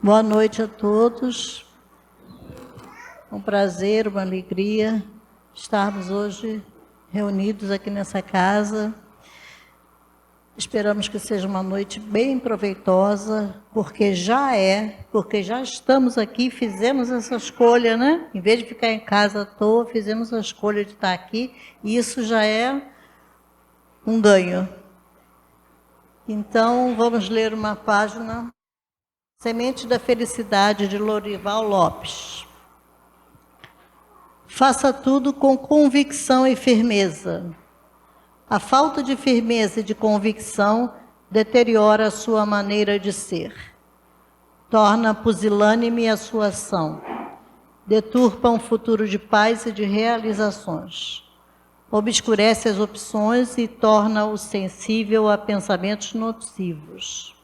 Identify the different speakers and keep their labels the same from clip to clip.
Speaker 1: Boa noite a todos. Um prazer, uma alegria estarmos hoje reunidos aqui nessa casa. Esperamos que seja uma noite bem proveitosa, porque já estamos aqui, fizemos essa escolha, né? Em vez de ficar em casa à toa, fizemos a escolha de estar aqui, e isso já é um ganho. Então, vamos ler uma página. Semente da Felicidade, de Lorival Lopes. Faça tudo com convicção e firmeza. A falta de firmeza e de convicção deteriora a sua maneira de ser. Torna pusilânime a sua ação. Deturpa um futuro de paz e de realizações. Obscurece as opções e torna-o sensível a pensamentos nocivos.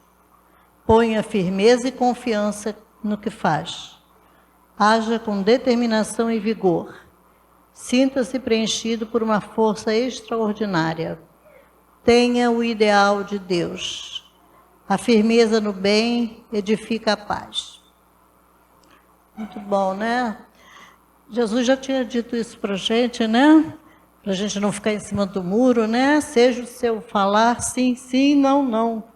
Speaker 1: Ponha firmeza e confiança no que faz. Haja com determinação e vigor. Sinta-se preenchido por uma força extraordinária. Tenha o ideal de Deus. A firmeza no bem edifica a paz. Muito bom, né? Jesus já tinha dito isso para a gente, né? Para a gente não ficar em cima do muro, né? Seja o seu falar sim, sim, não, não.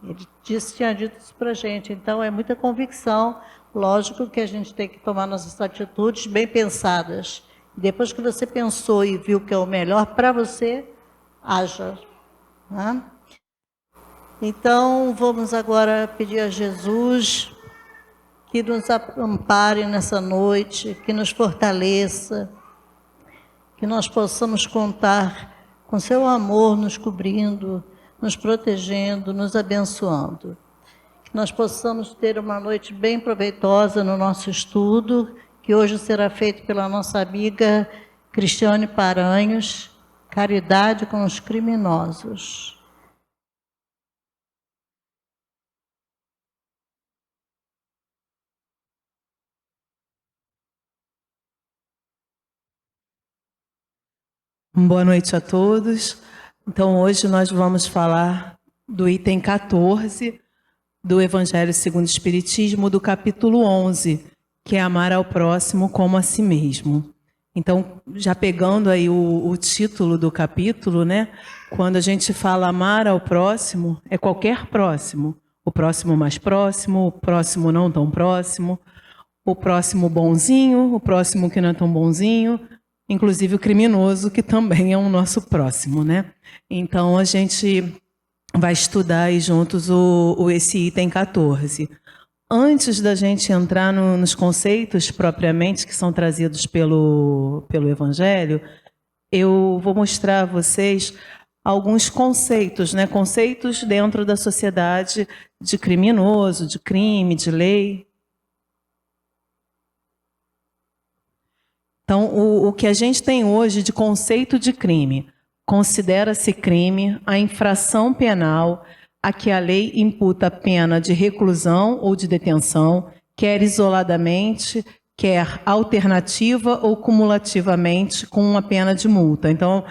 Speaker 1: Ele tinha dito isso para a gente, então é muita convicção. Lógico que a gente tem que tomar nossas atitudes bem pensadas. Depois que você pensou e viu que é o melhor para você, haja. Né? Então, vamos agora pedir a Jesus que nos ampare nessa noite, que nos fortaleça, que nós possamos contar com seu amor nos cobrindo, nos protegendo, nos abençoando. Que nós possamos ter uma noite bem proveitosa no nosso estudo, que hoje será feito pela nossa amiga Cristiane Paranhos, Caridade com os Criminosos.
Speaker 2: Boa noite a todos. Então, hoje nós vamos falar do item 14 do Evangelho segundo o Espiritismo, do capítulo 11, que é amar ao próximo como a si mesmo. Então, já pegando aí o título do capítulo, né? Quando a gente fala amar ao próximo, é qualquer próximo. O próximo mais próximo, o próximo não tão próximo, o próximo bonzinho, o próximo que não é tão bonzinho, inclusive o criminoso, que também é o nosso próximo, né? Então, a gente vai estudar aí juntos esse item 14. Antes da gente entrar nos conceitos propriamente que são trazidos pelo Evangelho, eu vou mostrar a vocês alguns conceitos, né? Conceitos dentro da sociedade de criminoso, de crime, de lei. Então, o que a gente tem hoje de conceito de crime, considera-se crime a infração penal a que a lei imputa pena de reclusão ou de detenção, quer isoladamente, quer alternativa ou cumulativamente com uma pena de multa. Então,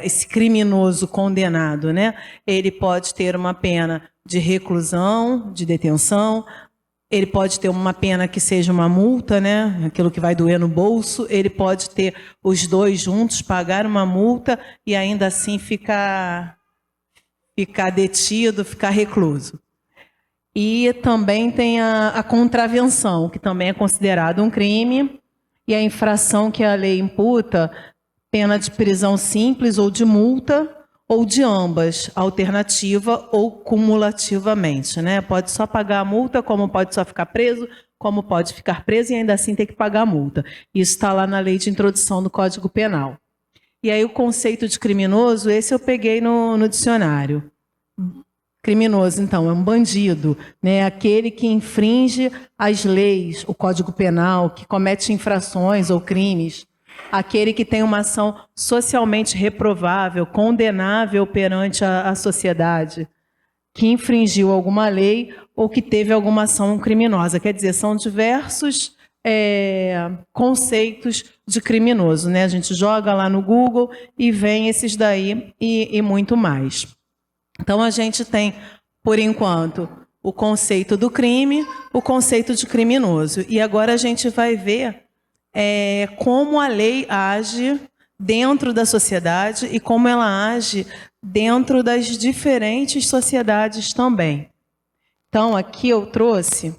Speaker 2: esse criminoso condenado, né, ele pode ter uma pena de reclusão, de detenção. Ele pode ter uma pena que seja uma multa, né? Aquilo que vai doer no bolso. Ele pode ter os dois juntos, pagar uma multa e ainda assim ficar detido, ficar recluso. E também tem a contravenção, que também é considerado um crime, e a infração que a lei imputa, pena de prisão simples ou de multa, ou de ambas, alternativa ou cumulativamente, né? Pode só pagar a multa, como pode só ficar preso, como pode ficar preso e ainda assim ter que pagar a multa. Isso está lá na lei de introdução do Código Penal. E aí o conceito de criminoso, esse eu peguei no dicionário. Criminoso, então, é um bandido, né? Aquele que infringe as leis, o Código Penal, que comete infrações ou crimes. Aquele que tem uma ação socialmente reprovável, condenável perante a sociedade, que infringiu alguma lei ou que teve alguma ação criminosa. Quer dizer, são diversos conceitos de criminoso, né? A gente joga lá no Google e vem esses daí e muito mais. Então, a gente tem, por enquanto, o conceito do crime, o conceito de criminoso. E agora a gente vai ver como a lei age dentro da sociedade e como ela age dentro das diferentes sociedades também. Então, aqui eu trouxe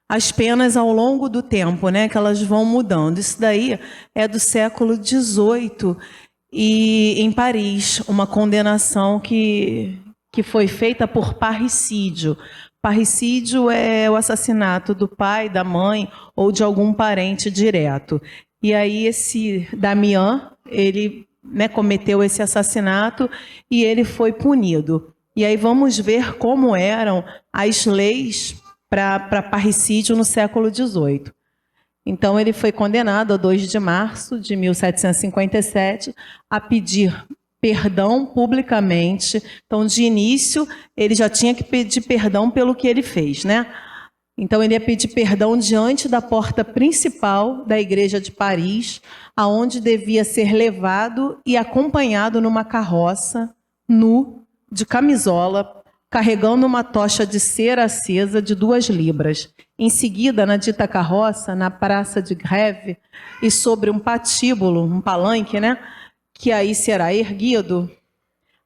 Speaker 2: as penas ao longo do tempo, né, que elas vão mudando. Isso daí é do século XVIII e em Paris, uma condenação que foi feita por parricídio. Parricídio é o assassinato do pai, da mãe ou de algum parente direto. E aí esse Damiens, ele, né, cometeu esse assassinato e ele foi punido. E aí vamos ver como eram as leis para parricídio no século XVIII. Então, ele foi condenado a 2 de março de 1757 a pedir perdão publicamente. Então, de início, ele já tinha que pedir perdão pelo que ele fez, né? Então, ele ia pedir perdão diante da porta principal da igreja de Paris, aonde devia ser levado e acompanhado numa carroça, nu, de camisola, carregando uma tocha de cera acesa de 2 libras. Em seguida, na dita carroça, na praça de Grève, e sobre um patíbulo, um palanque, né, que aí será erguido,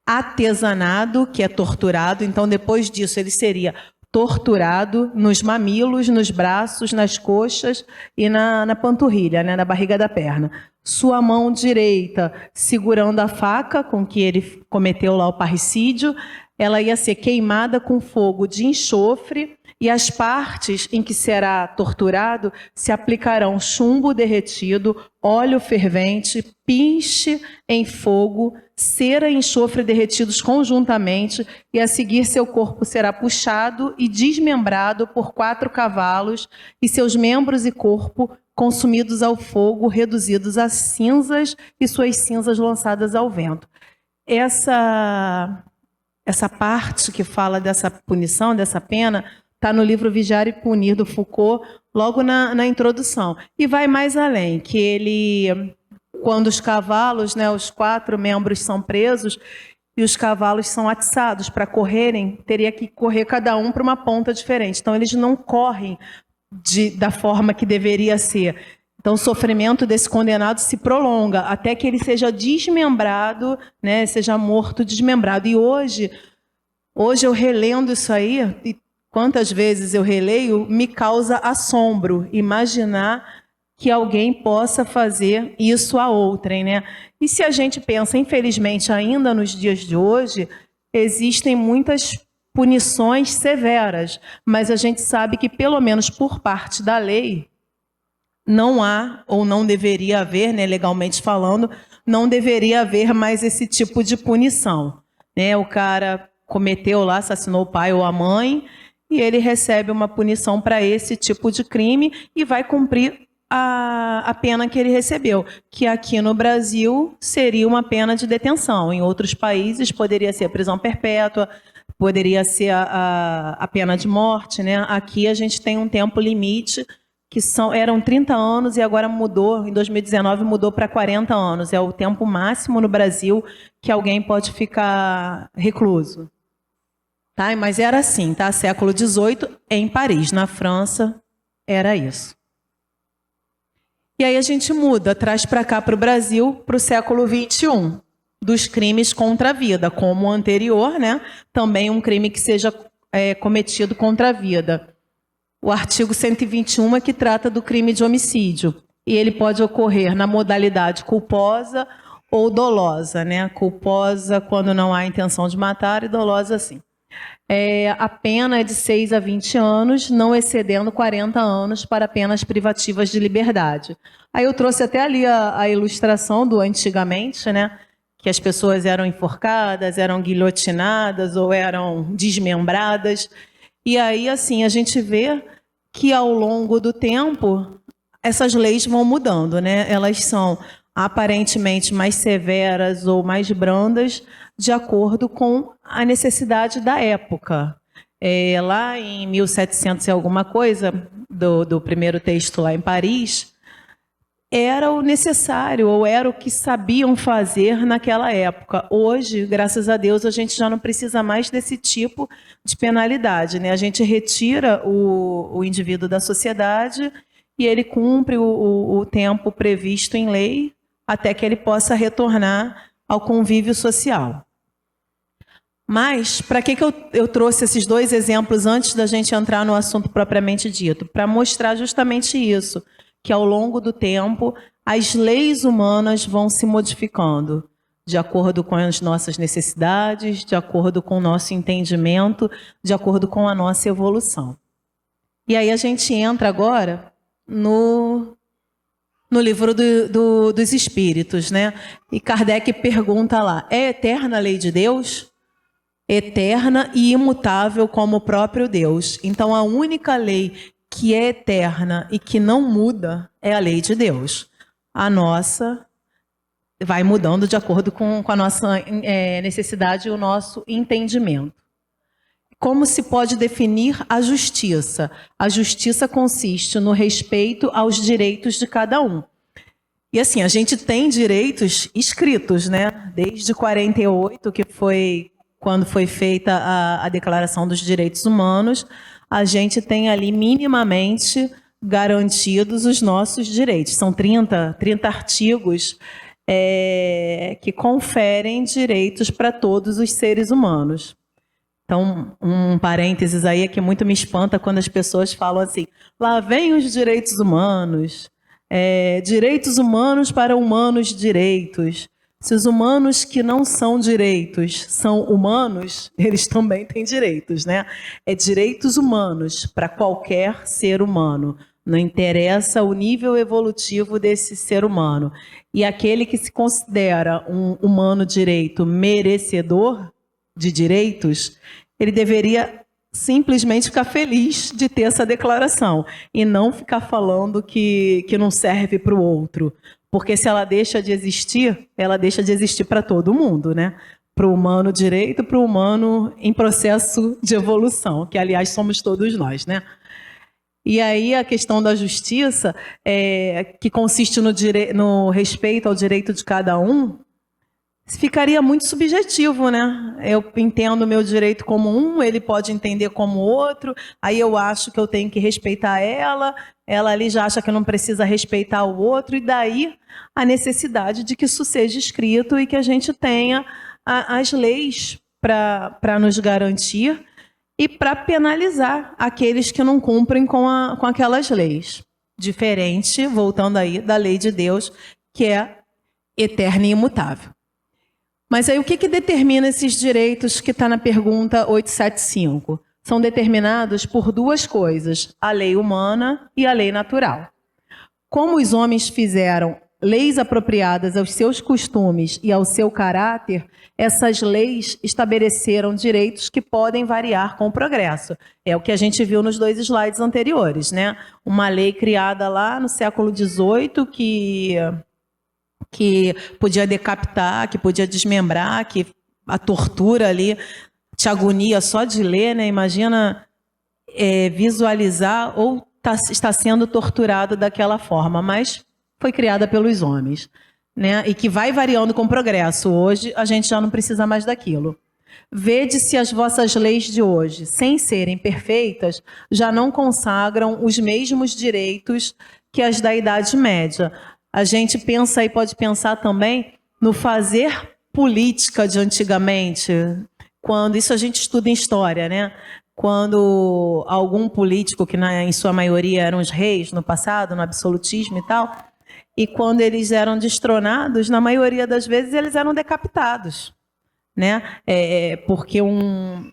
Speaker 2: artesanado, que é torturado. Então, depois disso, ele seria torturado nos mamilos, nos braços, nas coxas e na panturrilha, né, na barriga da perna. Sua mão direita segurando a faca com que ele cometeu lá o parricídio, ela ia ser queimada com fogo de enxofre e as partes em que será torturado se aplicarão chumbo derretido, óleo fervente, pinche em fogo, cera e enxofre derretidos conjuntamente, e a seguir seu corpo será puxado e desmembrado por 4 cavalos e seus membros e corpo consumidos ao fogo, reduzidos a cinzas e suas cinzas lançadas ao vento. Essa parte que fala dessa punição, dessa pena, está no livro Vigiar e Punir, do Foucault, logo na introdução. E vai mais além, que ele, quando os cavalos, né, os 4 membros são presos e os cavalos são atiçados para correrem, teria que correr cada um para uma ponta diferente. Então, eles não correm da forma que deveria ser. Então, o sofrimento desse condenado se prolonga até que ele seja desmembrado, né, seja morto, desmembrado. E hoje eu relendo isso aí, e quantas vezes eu releio, me causa assombro imaginar que alguém possa fazer isso a outrem, né? E se a gente pensa, infelizmente, ainda nos dias de hoje, existem muitas punições severas, mas a gente sabe que, pelo menos por parte da lei, não há, ou não deveria haver, né, legalmente falando, não deveria haver mais esse tipo de punição, né? O cara cometeu lá, assassinou o pai ou a mãe, e ele recebe uma punição para esse tipo de crime e vai cumprir a pena que ele recebeu, que aqui no Brasil seria uma pena de detenção. Em outros países poderia ser a prisão perpétua, poderia ser a pena de morte, né? Aqui a gente tem um tempo limite, que eram 30 anos e agora mudou, em 2019 mudou para 40 anos. É o tempo máximo no Brasil que alguém pode ficar recluso. Tá? Mas era assim, tá? Século XVIII, em Paris, na França, era isso. E aí a gente muda, traz para cá, para o Brasil, para o século XXI, dos crimes contra a vida, como o anterior, né? Também um crime que seja cometido contra a vida. O artigo 121 é que trata do crime de homicídio. E ele pode ocorrer na modalidade culposa ou dolosa, né? Culposa quando não há intenção de matar e dolosa sim. A pena é de 6 a 20 anos, não excedendo 40 anos para penas privativas de liberdade. Aí eu trouxe até ali a ilustração do antigamente, né? Que as pessoas eram enforcadas, eram guilhotinadas ou eram desmembradas. E aí, assim, a gente vê que ao longo do tempo essas leis vão mudando, né? Elas são aparentemente mais severas ou mais brandas de acordo com a necessidade da época. Lá em 1700 e alguma coisa, do primeiro texto lá em Paris, era o necessário, ou era o que sabiam fazer naquela época. Hoje, graças a Deus, a gente já não precisa mais desse tipo de penalidade, né? A gente retira o indivíduo da sociedade e ele cumpre o tempo previsto em lei até que ele possa retornar ao convívio social. Mas, para que eu trouxe esses dois exemplos antes da gente entrar no assunto propriamente dito? Para mostrar justamente isso, que ao longo do tempo as leis humanas vão se modificando de acordo com as nossas necessidades, de acordo com o nosso entendimento, de acordo com a nossa evolução. E aí a gente entra agora no livro dos Espíritos, né? E Kardec pergunta lá, é eterna a lei de Deus? Eterna e imutável como o próprio Deus. Então a única lei que é eterna e que não muda é a lei de Deus. A nossa vai mudando de acordo com a nossa necessidade e o nosso entendimento. Como se pode definir a justiça? A justiça consiste no respeito aos direitos de cada um. E assim, a gente tem direitos escritos, né? Desde 48, que foi quando foi feita a Declaração dos Direitos Humanos, a gente tem ali minimamente garantidos os nossos direitos. São 30 artigos que conferem direitos para todos os seres humanos. Então, um parênteses aí é que muito me espanta quando as pessoas falam assim, lá vem os direitos humanos, direitos humanos para humanos direitos. Se os humanos que não são direitos são humanos, eles também têm direitos, né? É direitos humanos para qualquer ser humano. Não interessa o nível evolutivo desse ser humano. E aquele que se considera um humano direito merecedor de direitos, ele deveria simplesmente ficar feliz de ter essa declaração e não ficar falando que não serve para o outro. Porque se ela deixa de existir, ela deixa de existir para todo mundo, né? Para o humano direito, para o humano em processo de evolução, que, aliás, somos todos nós, né? E aí a questão da justiça, que consiste no respeito ao direito de cada um, ficaria muito subjetivo, né? Eu entendo o meu direito como um, ele pode entender como outro, aí eu acho que eu tenho que respeitar ela ali já acha que não precisa respeitar o outro, e daí a necessidade de que isso seja escrito e que a gente tenha as leis para nos garantir e para penalizar aqueles que não cumprem com aquelas leis. Diferente, voltando aí, da lei de Deus, que é eterna e imutável. Mas aí o que determina esses direitos que está na pergunta 875? São determinados por duas coisas, a lei humana e a lei natural. Como os homens fizeram leis apropriadas aos seus costumes e ao seu caráter, essas leis estabeleceram direitos que podem variar com o progresso. É o que a gente viu nos dois slides anteriores, né? Uma lei criada lá no século XVIII que podia decapitar, que podia desmembrar, que a tortura ali te agonia só de ler, né? Imagina visualizar ou está sendo torturado daquela forma, mas foi criada pelos homens, né? E que vai variando com o progresso. Hoje a gente já não precisa mais daquilo. Vede se as vossas leis de hoje, sem serem perfeitas, já não consagram os mesmos direitos que as da Idade Média. A gente pensa e pode pensar também no fazer política de antigamente, quando isso a gente estuda em história, né? Quando algum político, que em sua maioria eram os reis no passado, no absolutismo e tal, e quando eles eram destronados, na maioria das vezes eles eram decapitados, né? Porque um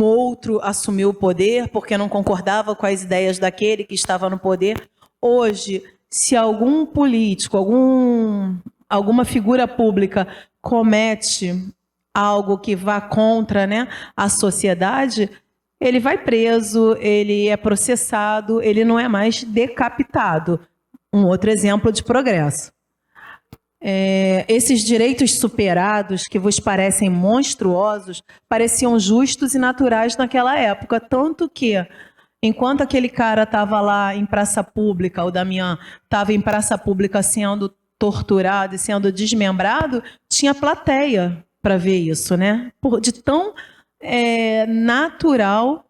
Speaker 2: outro assumiu o poder, porque não concordava com as ideias daquele que estava no poder. Hoje, se algum político, alguma figura pública comete algo que vá contra, né, a sociedade, ele vai preso, ele é processado, ele não é mais decapitado. Um outro exemplo de progresso. Esses direitos superados, que vos parecem monstruosos, pareciam justos e naturais naquela época, tanto que Enquanto aquele cara estava lá em praça pública, o Damião estava em praça pública sendo torturado e sendo desmembrado, tinha plateia para ver isso, né? De tão natural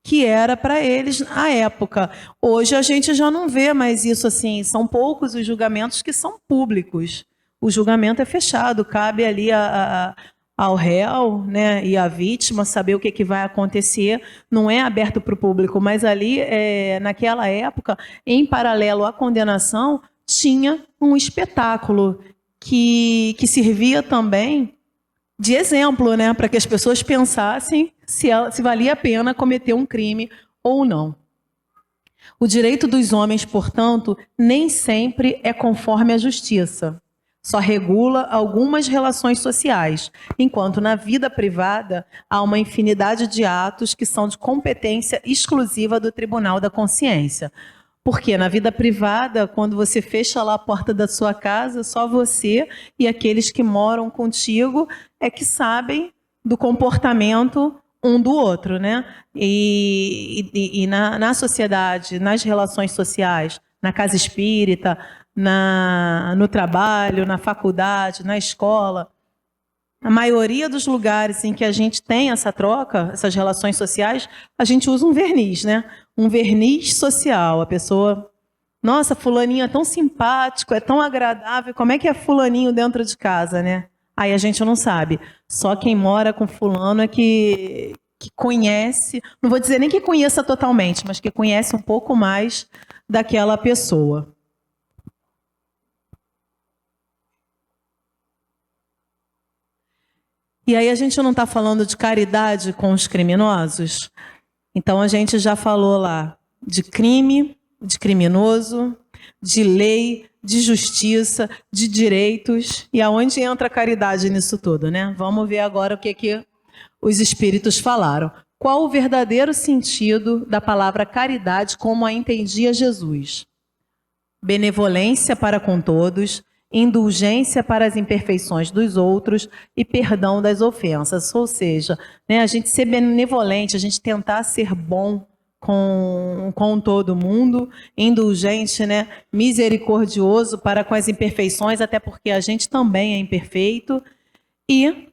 Speaker 2: que era para eles à época. Hoje a gente já não vê mais isso assim, são poucos os julgamentos que são públicos. O julgamento é fechado, cabe ali ao réu, né, e à vítima saber o que vai acontecer, não é aberto para o público, mas ali, naquela época, em paralelo à condenação, tinha um espetáculo que servia também de exemplo, né, para que as pessoas pensassem se valia a pena cometer um crime ou não. O direito dos homens, portanto, nem sempre é conforme a justiça. Só regula algumas relações sociais, enquanto na vida privada há uma infinidade de atos que são de competência exclusiva do Tribunal da Consciência. Porque na vida privada, quando você fecha lá a porta da sua casa, só você e aqueles que moram contigo é que do comportamento um do outro, né? E na sociedade, nas relações sociais, na casa espírita, no trabalho, na faculdade, na escola, a maioria dos lugares em que a gente tem essa troca, essas relações sociais, a gente usa um verniz, né? Um verniz social. A pessoa, nossa, fulaninho é tão simpático, é tão agradável, como é que é fulaninho dentro de casa, né? Aí a gente não sabe. Só quem mora com fulano é que conhece, não vou dizer nem que conheça totalmente, mas que conhece um pouco mais daquela pessoa. E aí a gente não está falando de caridade com os criminosos? Então a gente já falou lá de crime, de criminoso, de lei, de justiça, de direitos. E aonde entra a caridade nisso tudo, né? Vamos ver agora o que os espíritos falaram. Qual o verdadeiro sentido da palavra caridade como a entendia Jesus? Benevolência para com todos, indulgência para as imperfeições dos outros e perdão das ofensas. Ou seja, né, a gente ser benevolente, a gente tentar ser bom com todo mundo, indulgente, né, misericordioso para com as imperfeições, até porque a gente também é imperfeito, e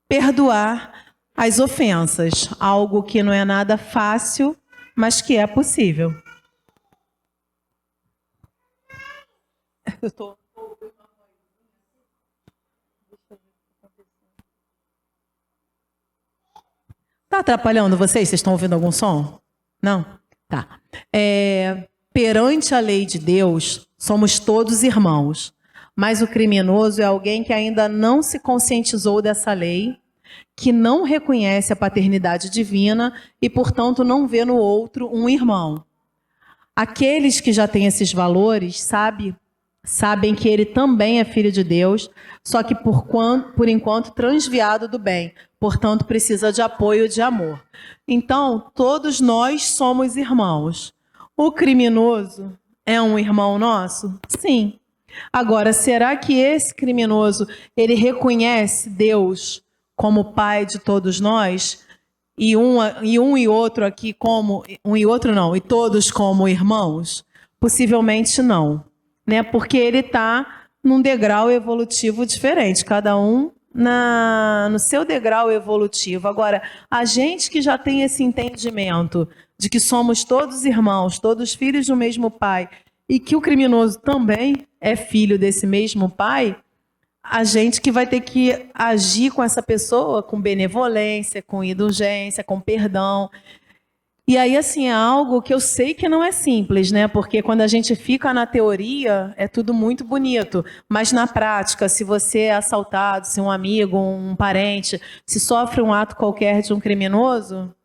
Speaker 2: perdoar as ofensas, algo que não é nada fácil, mas que é possível. Eu estou... Está atrapalhando vocês? Vocês estão ouvindo algum som? Não? Tá. Perante a lei de Deus, somos todos irmãos, mas o criminoso é alguém que ainda não se conscientizou dessa lei, que não reconhece a paternidade divina e, portanto, não vê no outro um irmão. Aqueles que já têm esses valores sabem que ele também é filho de Deus, só que por enquanto transviado do bem, portanto precisa de apoio e de amor. Então, todos nós somos irmãos. O criminoso é um irmão nosso? Sim. Agora, será que esse criminoso, ele reconhece Deus como pai de todos nós? E um e outro aqui como... Um e outro não, e todos como irmãos? Possivelmente não. Né? Porque ele está num degrau evolutivo diferente, cada um no seu degrau evolutivo. Agora, a gente que já tem esse entendimento de que somos todos irmãos, todos filhos do mesmo pai, e que o criminoso também é filho desse mesmo pai, a gente que vai ter que agir com essa pessoa com benevolência, com indulgência, com perdão. E aí, assim, é algo que eu sei que não é simples, né? Porque quando a gente fica na teoria, é tudo muito bonito. Mas na prática, se você é assaltado, se um amigo, um parente, se sofre um ato qualquer de um criminoso,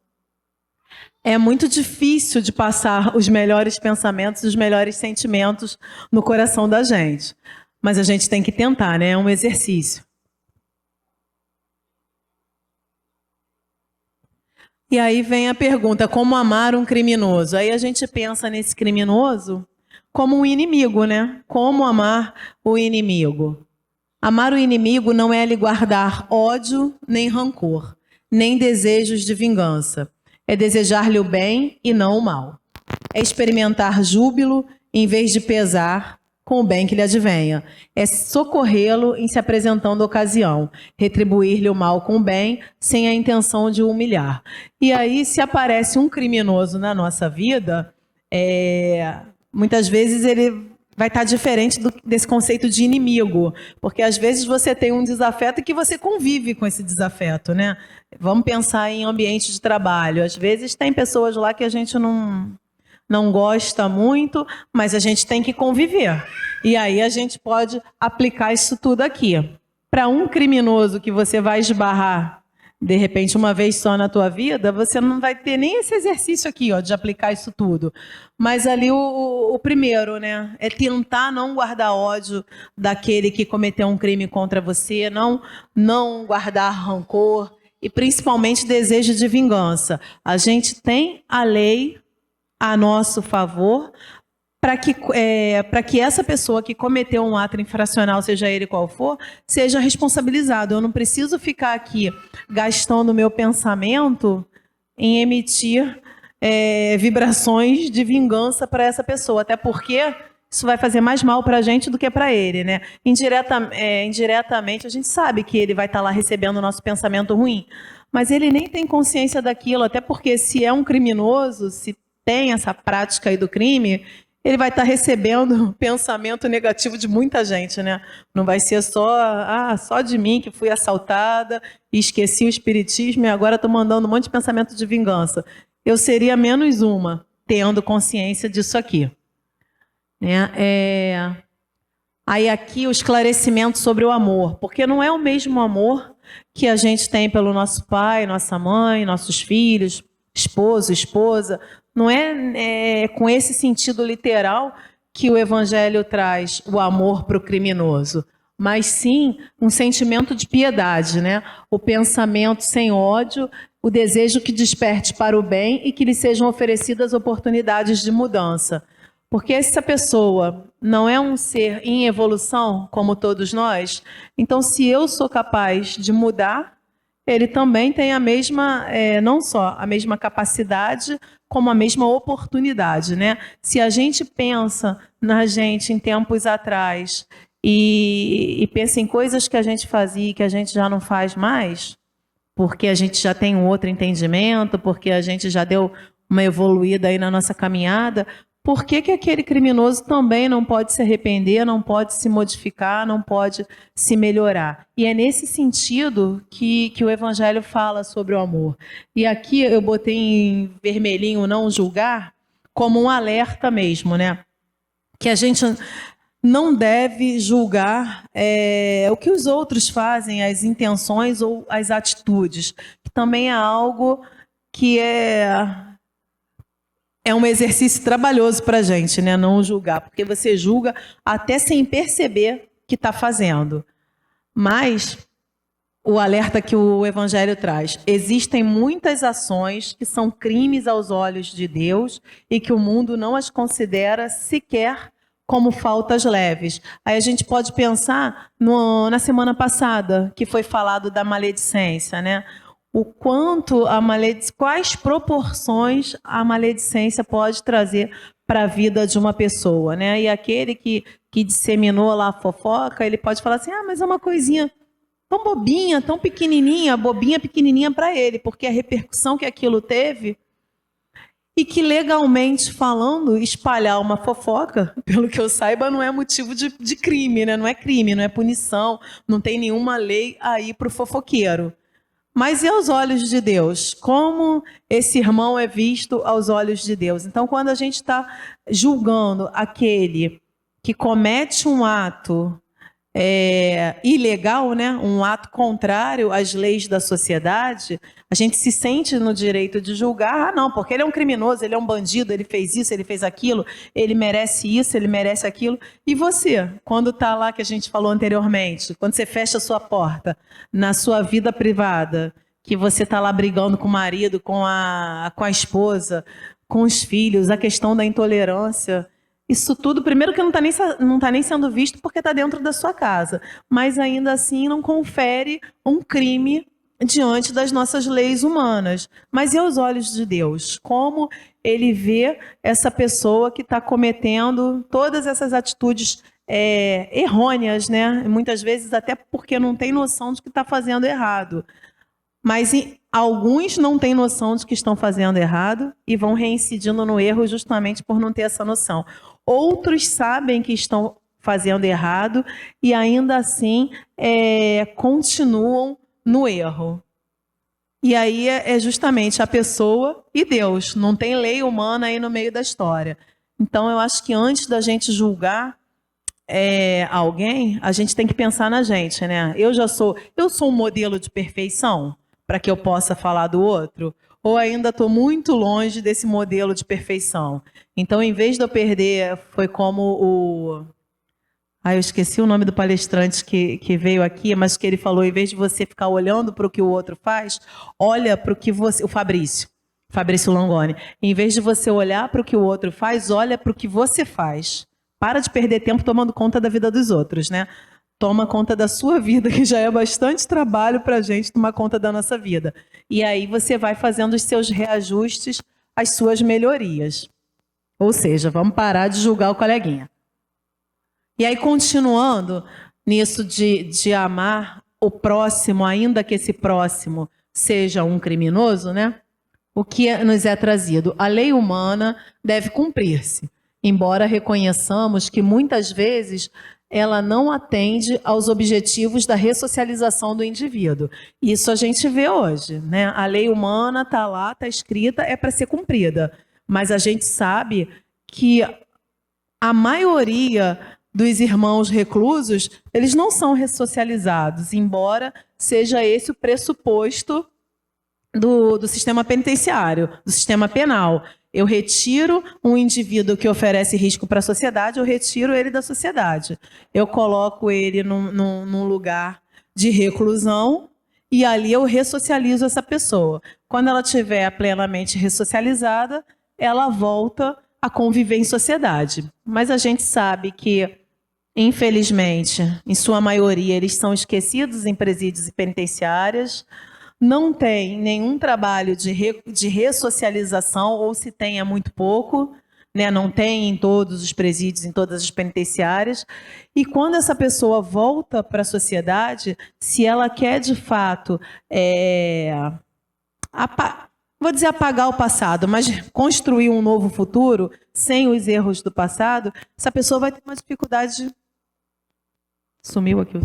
Speaker 2: é muito difícil de passar os melhores pensamentos, os melhores sentimentos no coração da gente. Mas a gente tem que tentar, né? É um exercício. E aí vem a pergunta, como amar um criminoso? Aí a gente pensa nesse criminoso como um inimigo, né? Como amar o inimigo? Amar o inimigo não é lhe guardar ódio nem rancor, nem desejos de vingança. é desejar-lhe o bem e não o mal. É experimentar júbilo em vez de pesar com o bem que lhe advenha. É socorrê-lo em se apresentando a ocasião, retribuir-lhe o mal com o bem, sem a intenção de o humilhar. E aí, se aparece um criminoso na nossa vida, muitas vezes ele vai estar diferente desse conceito de inimigo, porque às vezes você tem um desafeto e que você convive com esse desafeto, né? Vamos pensar em ambiente de trabalho. Às vezes tem pessoas lá que a gente não gosta muito, mas a gente tem que conviver. E aí a gente pode aplicar isso tudo aqui. Para um criminoso que você vai esbarrar, de repente, uma vez só na tua vida, você não vai ter nem esse exercício aqui, ó, de aplicar isso tudo. Mas ali o primeiro, né, é tentar não guardar ódio daquele que cometeu um crime contra você, não guardar rancor e principalmente desejo de vingança. A gente tem a lei a nosso favor para que essa pessoa que cometeu um ato infracional, seja ele qual for, seja responsabilizado. Eu não preciso ficar aqui gastando o meu pensamento em emitir vibrações de vingança para essa pessoa, até porque isso vai fazer mais mal para a gente do que para ele, né? Indiretamente, a gente sabe que ele vai estar lá recebendo o nosso pensamento ruim, mas ele nem tem consciência daquilo, até porque se é um criminoso, se tem essa prática aí do crime, ele vai estar recebendo pensamento negativo de muita gente, né? Não vai ser só de mim que fui assaltada e esqueci o espiritismo e agora estou mandando um monte de pensamento de vingança. Eu seria menos uma, tendo consciência disso aqui. Né? Aí aqui o esclarecimento sobre o amor, porque não é o mesmo amor que a gente tem pelo nosso pai, nossa mãe, nossos filhos, esposo, esposa. Não é com esse sentido literal que o Evangelho traz o amor para o criminoso, mas sim um sentimento de piedade, né? O pensamento sem ódio, o desejo que desperte para o bem e que lhe sejam oferecidas oportunidades de mudança. Porque essa pessoa não é um ser em evolução, como todos nós, então se eu sou capaz de mudar, ele também tem a mesma, não só a mesma capacidade, como a mesma oportunidade, né? Se a gente pensa na gente em tempos atrás e pensa em coisas que a gente fazia e que a gente já não faz mais, porque a gente já tem um outro entendimento, porque a gente já deu uma evoluída aí na nossa caminhada, por que aquele criminoso também não pode se arrepender, não pode se modificar, não pode se melhorar? E é nesse sentido que o Evangelho fala sobre o amor. E aqui eu botei em vermelhinho não julgar como um alerta mesmo, né? Que a gente não deve julgar o que os outros fazem, as intenções ou as atitudes, que também é algo que é um exercício trabalhoso para a gente, né? Não julgar, porque você julga até sem perceber que está fazendo. Mas o alerta que o Evangelho traz, existem muitas ações que são crimes aos olhos de Deus e que o mundo não as considera sequer como faltas leves. Aí a gente pode pensar na semana passada, que foi falado da maledicência, né? O quanto quais proporções a maledicência pode trazer para a vida de uma pessoa, né? E aquele que disseminou lá a fofoca, ele pode falar assim, mas é uma coisinha tão bobinha, tão pequenininha, bobinha, pequenininha para ele, porque a repercussão que aquilo teve, e que legalmente falando, espalhar uma fofoca, pelo que eu saiba, não é motivo de crime, né? Não é crime, não é punição, não tem nenhuma lei aí para o fofoqueiro. Mas e aos olhos de Deus? Como esse irmão é visto aos olhos de Deus? Então, quando a gente está julgando aquele que comete um ato ilegal, né? Um ato contrário às leis da sociedade, a gente se sente no direito de julgar, não, porque ele é um criminoso, ele é um bandido, ele fez isso, ele fez aquilo, ele merece isso, ele merece aquilo. E você, quando está lá, que a gente falou anteriormente, quando você fecha a sua porta na sua vida privada, que você está lá brigando com o marido, com a esposa, com os filhos, a questão da intolerância, isso tudo, primeiro que não está nem sendo visto porque está dentro da sua casa, mas ainda assim não confere um crime diante das nossas leis humanas. Mas e aos olhos de Deus? Como ele vê essa pessoa que está cometendo todas essas atitudes errôneas, né? Muitas vezes até porque não tem noção de que está fazendo errado. Mas alguns não têm noção de que estão fazendo errado e vão reincidindo no erro justamente por não ter essa noção. Outros sabem que estão fazendo errado e ainda assim continuam no erro. E aí é justamente a pessoa e Deus. Não tem lei humana aí no meio da história. Então eu acho que antes da gente julgar alguém, a gente tem que pensar na gente, né? Eu sou um modelo de perfeição para que eu possa falar do outro? Ou ainda estou muito longe desse modelo de perfeição? Então, em vez de eu perder, foi como eu esqueci o nome do palestrante que veio aqui, mas que ele falou, em vez de você ficar olhando para o que o outro faz, olha para o que você... O Fabrício Langoni. Em vez de você olhar para o que o outro faz, olha para o que você faz. Para de perder tempo tomando conta da vida dos outros, né? Toma conta da sua vida, que já é bastante trabalho para a gente tomar conta da nossa vida. E aí você vai fazendo os seus reajustes, as suas melhorias. Ou seja, vamos parar de julgar o coleguinha. E aí, continuando nisso de amar o próximo, ainda que esse próximo seja um criminoso, né? O que nos é trazido? A lei humana deve cumprir-se, embora reconheçamos que muitas vezes ela não atende aos objetivos da ressocialização do indivíduo. Isso a gente vê hoje, né? A lei humana está lá, está escrita, é para ser cumprida. Mas a gente sabe que a maioria dos irmãos reclusos, eles não são ressocializados, embora seja esse o pressuposto do sistema penitenciário, do sistema penal. Eu retiro um indivíduo que oferece risco para a sociedade, eu retiro ele da sociedade. Eu coloco ele num lugar de reclusão e ali eu ressocializo essa pessoa. Quando ela estiver plenamente ressocializada, ela volta a conviver em sociedade. Mas a gente sabe que, infelizmente, em sua maioria, eles são esquecidos em presídios e penitenciárias, não tem nenhum trabalho de ressocialização, ou se tem é muito pouco, né? Não tem em todos os presídios, em todas as penitenciárias. E quando essa pessoa volta para a sociedade, se ela quer de fato, vou dizer apagar o passado, mas construir um novo futuro sem os erros do passado, essa pessoa vai ter uma dificuldade... Sumiu aqui.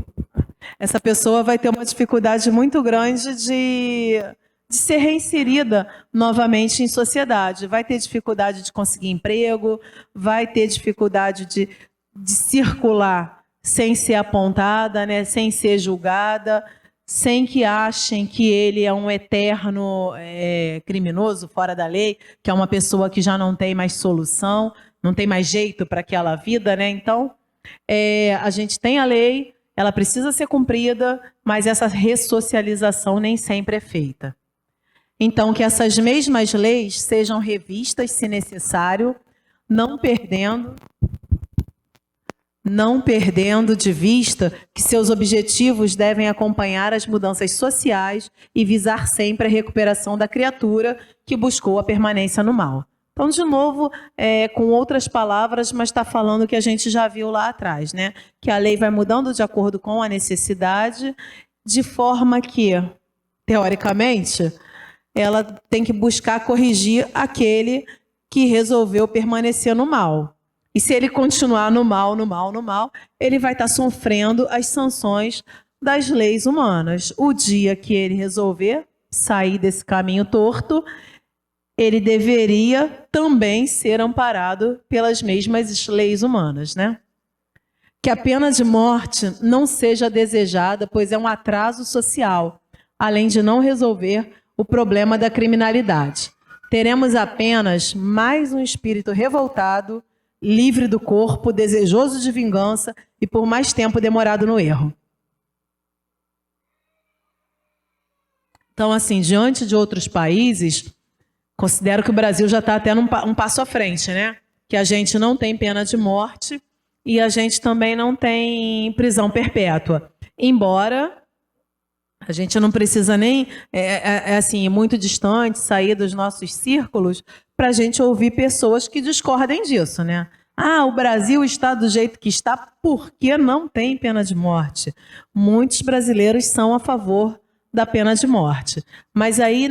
Speaker 2: Essa pessoa vai ter uma dificuldade muito grande de ser reinserida novamente em sociedade. Vai ter dificuldade de conseguir emprego, vai ter dificuldade de circular sem ser apontada, né, sem ser julgada, sem que achem que ele é um eterno criminoso fora da lei, que é uma pessoa que já não tem mais solução, não tem mais jeito para aquela vida, né? Então, a gente tem a lei, ela precisa ser cumprida, mas essa ressocialização nem sempre é feita. Então, que essas mesmas leis sejam revistas, se necessário, não perdendo de vista que seus objetivos devem acompanhar as mudanças sociais e visar sempre a recuperação da criatura que buscou a permanência no mal. Então, de novo, com outras palavras, mas está falando o que a gente já viu lá atrás, né? Que a lei vai mudando de acordo com a necessidade, de forma que, teoricamente, ela tem que buscar corrigir aquele que resolveu permanecer no mal. E se ele continuar no mal, ele vai estar sofrendo as sanções das leis humanas. O dia que ele resolver sair desse caminho torto, ele deveria também ser amparado pelas mesmas leis humanas, né? Que a pena de morte não seja desejada, pois é um atraso social, além de não resolver o problema da criminalidade. Teremos apenas mais um espírito revoltado, livre do corpo, desejoso de vingança e por mais tempo demorado no erro. Então, assim, diante de outros países, considero que o Brasil já está até um passo à frente, né? Que a gente não tem pena de morte e a gente também não tem prisão perpétua. Embora A gente não precisa nem, assim, ir muito distante, sair dos nossos círculos, para a gente ouvir pessoas que discordem disso, né? Ah, o Brasil está do jeito que está porque não tem pena de morte. Muitos brasileiros são a favor da pena de morte. Mas aí,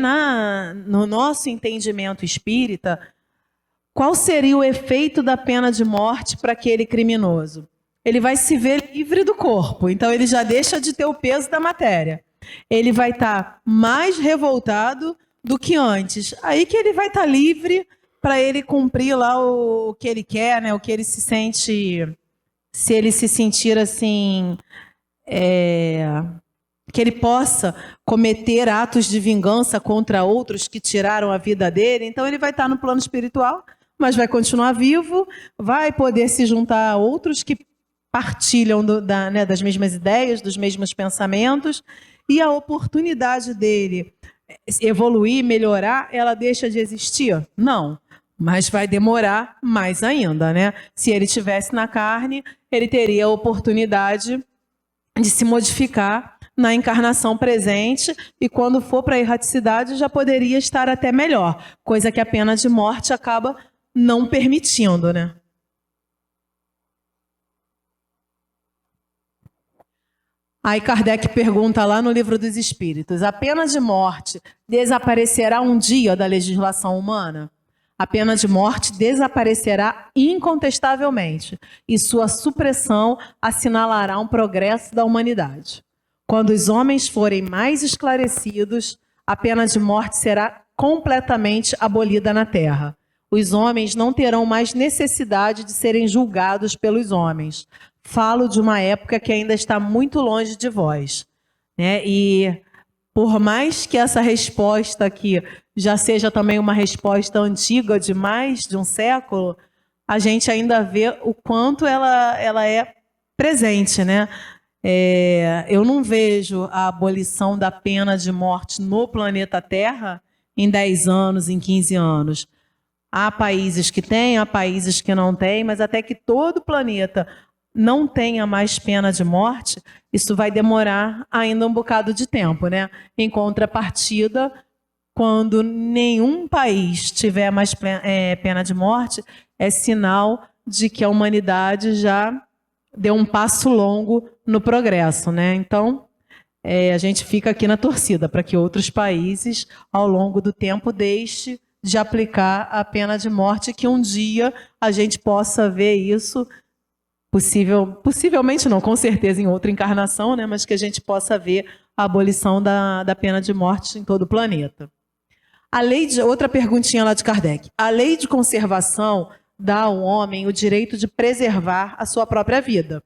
Speaker 2: no nosso entendimento espírita, qual seria o efeito da pena de morte para aquele criminoso? Ele vai se ver livre do corpo, então ele já deixa de ter o peso da matéria. Ele vai estar mais revoltado do que antes. Aí que ele vai estar livre para ele cumprir lá o que ele quer, né? O que ele se sente, se ele se sentir assim, que ele possa cometer atos de vingança contra outros que tiraram a vida dele. Então ele vai estar no plano espiritual, mas vai continuar vivo, vai poder se juntar a outros que partilham das mesmas ideias, dos mesmos pensamentos, e a oportunidade dele evoluir, melhorar, ela deixa de existir? Não, mas vai demorar mais ainda, né? Se ele estivesse na carne, ele teria a oportunidade de se modificar na encarnação presente e quando for para a erraticidade já poderia estar até melhor, coisa que a pena de morte acaba não permitindo, né? Aí Kardec pergunta lá no Livro dos Espíritos: a pena de morte desaparecerá um dia da legislação humana? A pena de morte desaparecerá incontestavelmente e sua supressão assinalará um progresso da humanidade. Quando os homens forem mais esclarecidos, a pena de morte será completamente abolida na Terra. Os homens não terão mais necessidade de serem julgados pelos homens. Falo de uma época que ainda está muito longe de vós, né? E por mais que essa resposta aqui já seja também uma resposta antiga de mais de um século, a gente ainda vê o quanto ela é presente, né? Eu não vejo a abolição da pena de morte no planeta Terra em 10 anos, em 15 anos. Há países que têm, há países que não têm, mas até que todo o planeta não tenha mais pena de morte, isso vai demorar ainda um bocado de tempo, né? Em contrapartida, quando nenhum país tiver mais pena de morte, é sinal de que a humanidade já deu um passo longo no progresso, né? Então, a gente fica aqui na torcida para que outros países, ao longo do tempo, deixem de aplicar a pena de morte, que um dia a gente possa ver isso. Possivelmente não, com certeza em outra encarnação, né? Mas que a gente possa ver a abolição da pena de morte em todo o planeta. Outra perguntinha lá de Kardec. A lei de conservação dá ao homem o direito de preservar a sua própria vida.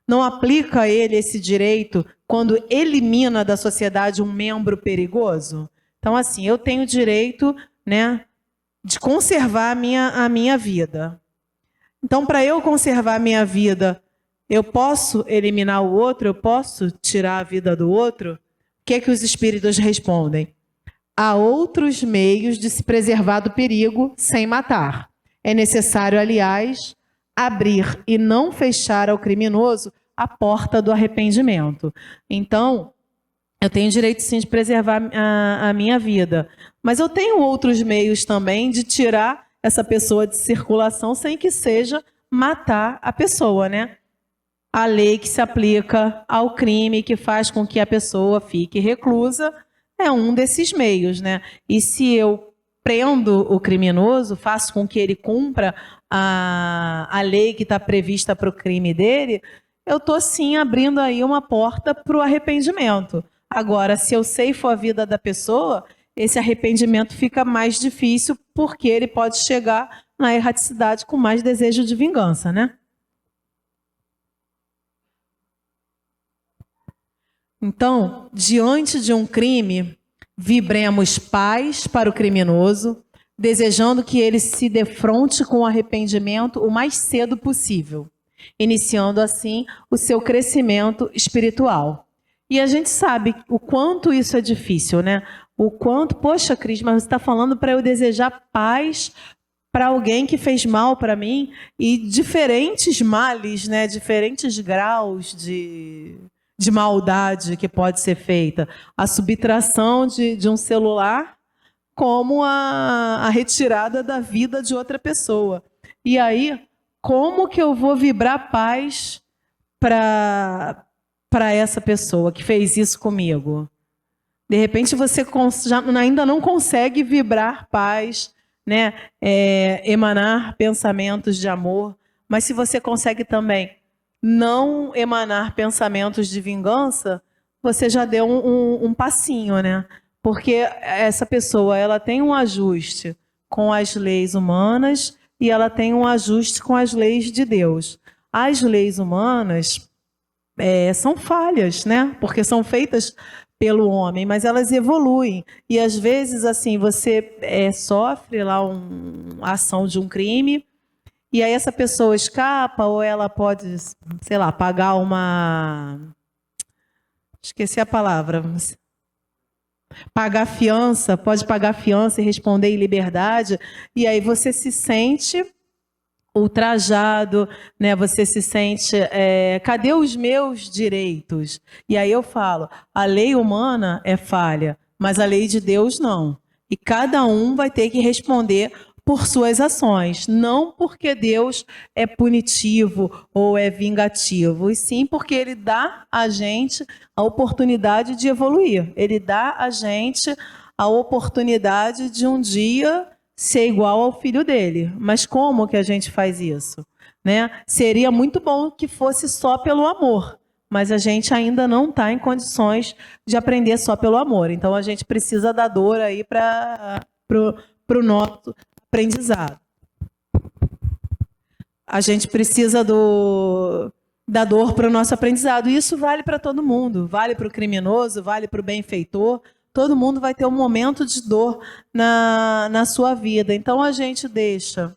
Speaker 2: Não aplica a ele esse direito quando elimina da sociedade um membro perigoso? Então, assim, eu tenho o direito, né, de conservar a minha vida. Então, para eu conservar a minha vida, eu posso eliminar o outro? Eu posso tirar a vida do outro? O que é que os espíritos respondem? Há outros meios de se preservar do perigo sem matar. É necessário, aliás, abrir e não fechar ao criminoso a porta do arrependimento. Então, eu tenho direito, sim, de preservar a minha vida. Mas eu tenho outros meios também de tirar essa pessoa de circulação sem que seja matar a pessoa, né? A lei que se aplica ao crime, que faz com que a pessoa fique reclusa, é um desses meios, né? E se eu prendo o criminoso, faço com que ele cumpra a lei que está prevista para o crime dele, eu estou sim abrindo aí uma porta para o arrependimento. Agora, se eu ceifo a vida da pessoa, esse arrependimento fica mais difícil porque ele pode chegar na erraticidade com mais desejo de vingança, né? Então, diante de um crime, vibremos paz para o criminoso, desejando que ele se defronte com o arrependimento o mais cedo possível, iniciando assim o seu crescimento espiritual. E a gente sabe o quanto isso é difícil, né? O quanto, poxa, Cris, mas você está falando para eu desejar paz para alguém que fez mal para mim, e diferentes males, né? Diferentes graus de de maldade que pode ser feita. A subtração de um celular como a retirada da vida de outra pessoa. E aí, como que eu vou vibrar paz para essa pessoa que fez isso comigo? De repente você ainda não consegue vibrar paz, né? Emanar pensamentos de amor, mas se você consegue também não emanar pensamentos de vingança, você já deu um passinho, né? Porque essa pessoa, ela tem um ajuste com as leis humanas e ela tem um ajuste com as leis de Deus. As leis humanas são falhas, né? Porque são feitas pelo homem, mas elas evoluem. E às vezes, assim, você sofre lá a ação de um crime, e aí essa pessoa escapa, ou ela pode, sei lá, pagar uma... Esqueci a palavra. Pagar fiança, pode pagar fiança e responder em liberdade, e aí você se sente ultrajado, né? Você se sente, cadê os meus direitos? E aí eu falo, a lei humana é falha, mas a lei de Deus não. E cada um vai ter que responder por suas ações, não porque Deus é punitivo ou é vingativo, e sim porque Ele dá a gente a oportunidade de evoluir. Ele dá a gente a oportunidade de um dia ser igual ao filho dele. Mas como que a gente faz isso? Né? Seria muito bom que fosse só pelo amor, mas a gente ainda não está em condições de aprender só pelo amor. Então a gente precisa da dor aí para o nosso aprendizado. A gente precisa da dor para o nosso aprendizado. E isso vale para todo mundo. Vale para o criminoso, vale para o benfeitor. Todo mundo vai ter um momento de dor na sua vida. Então, a gente deixa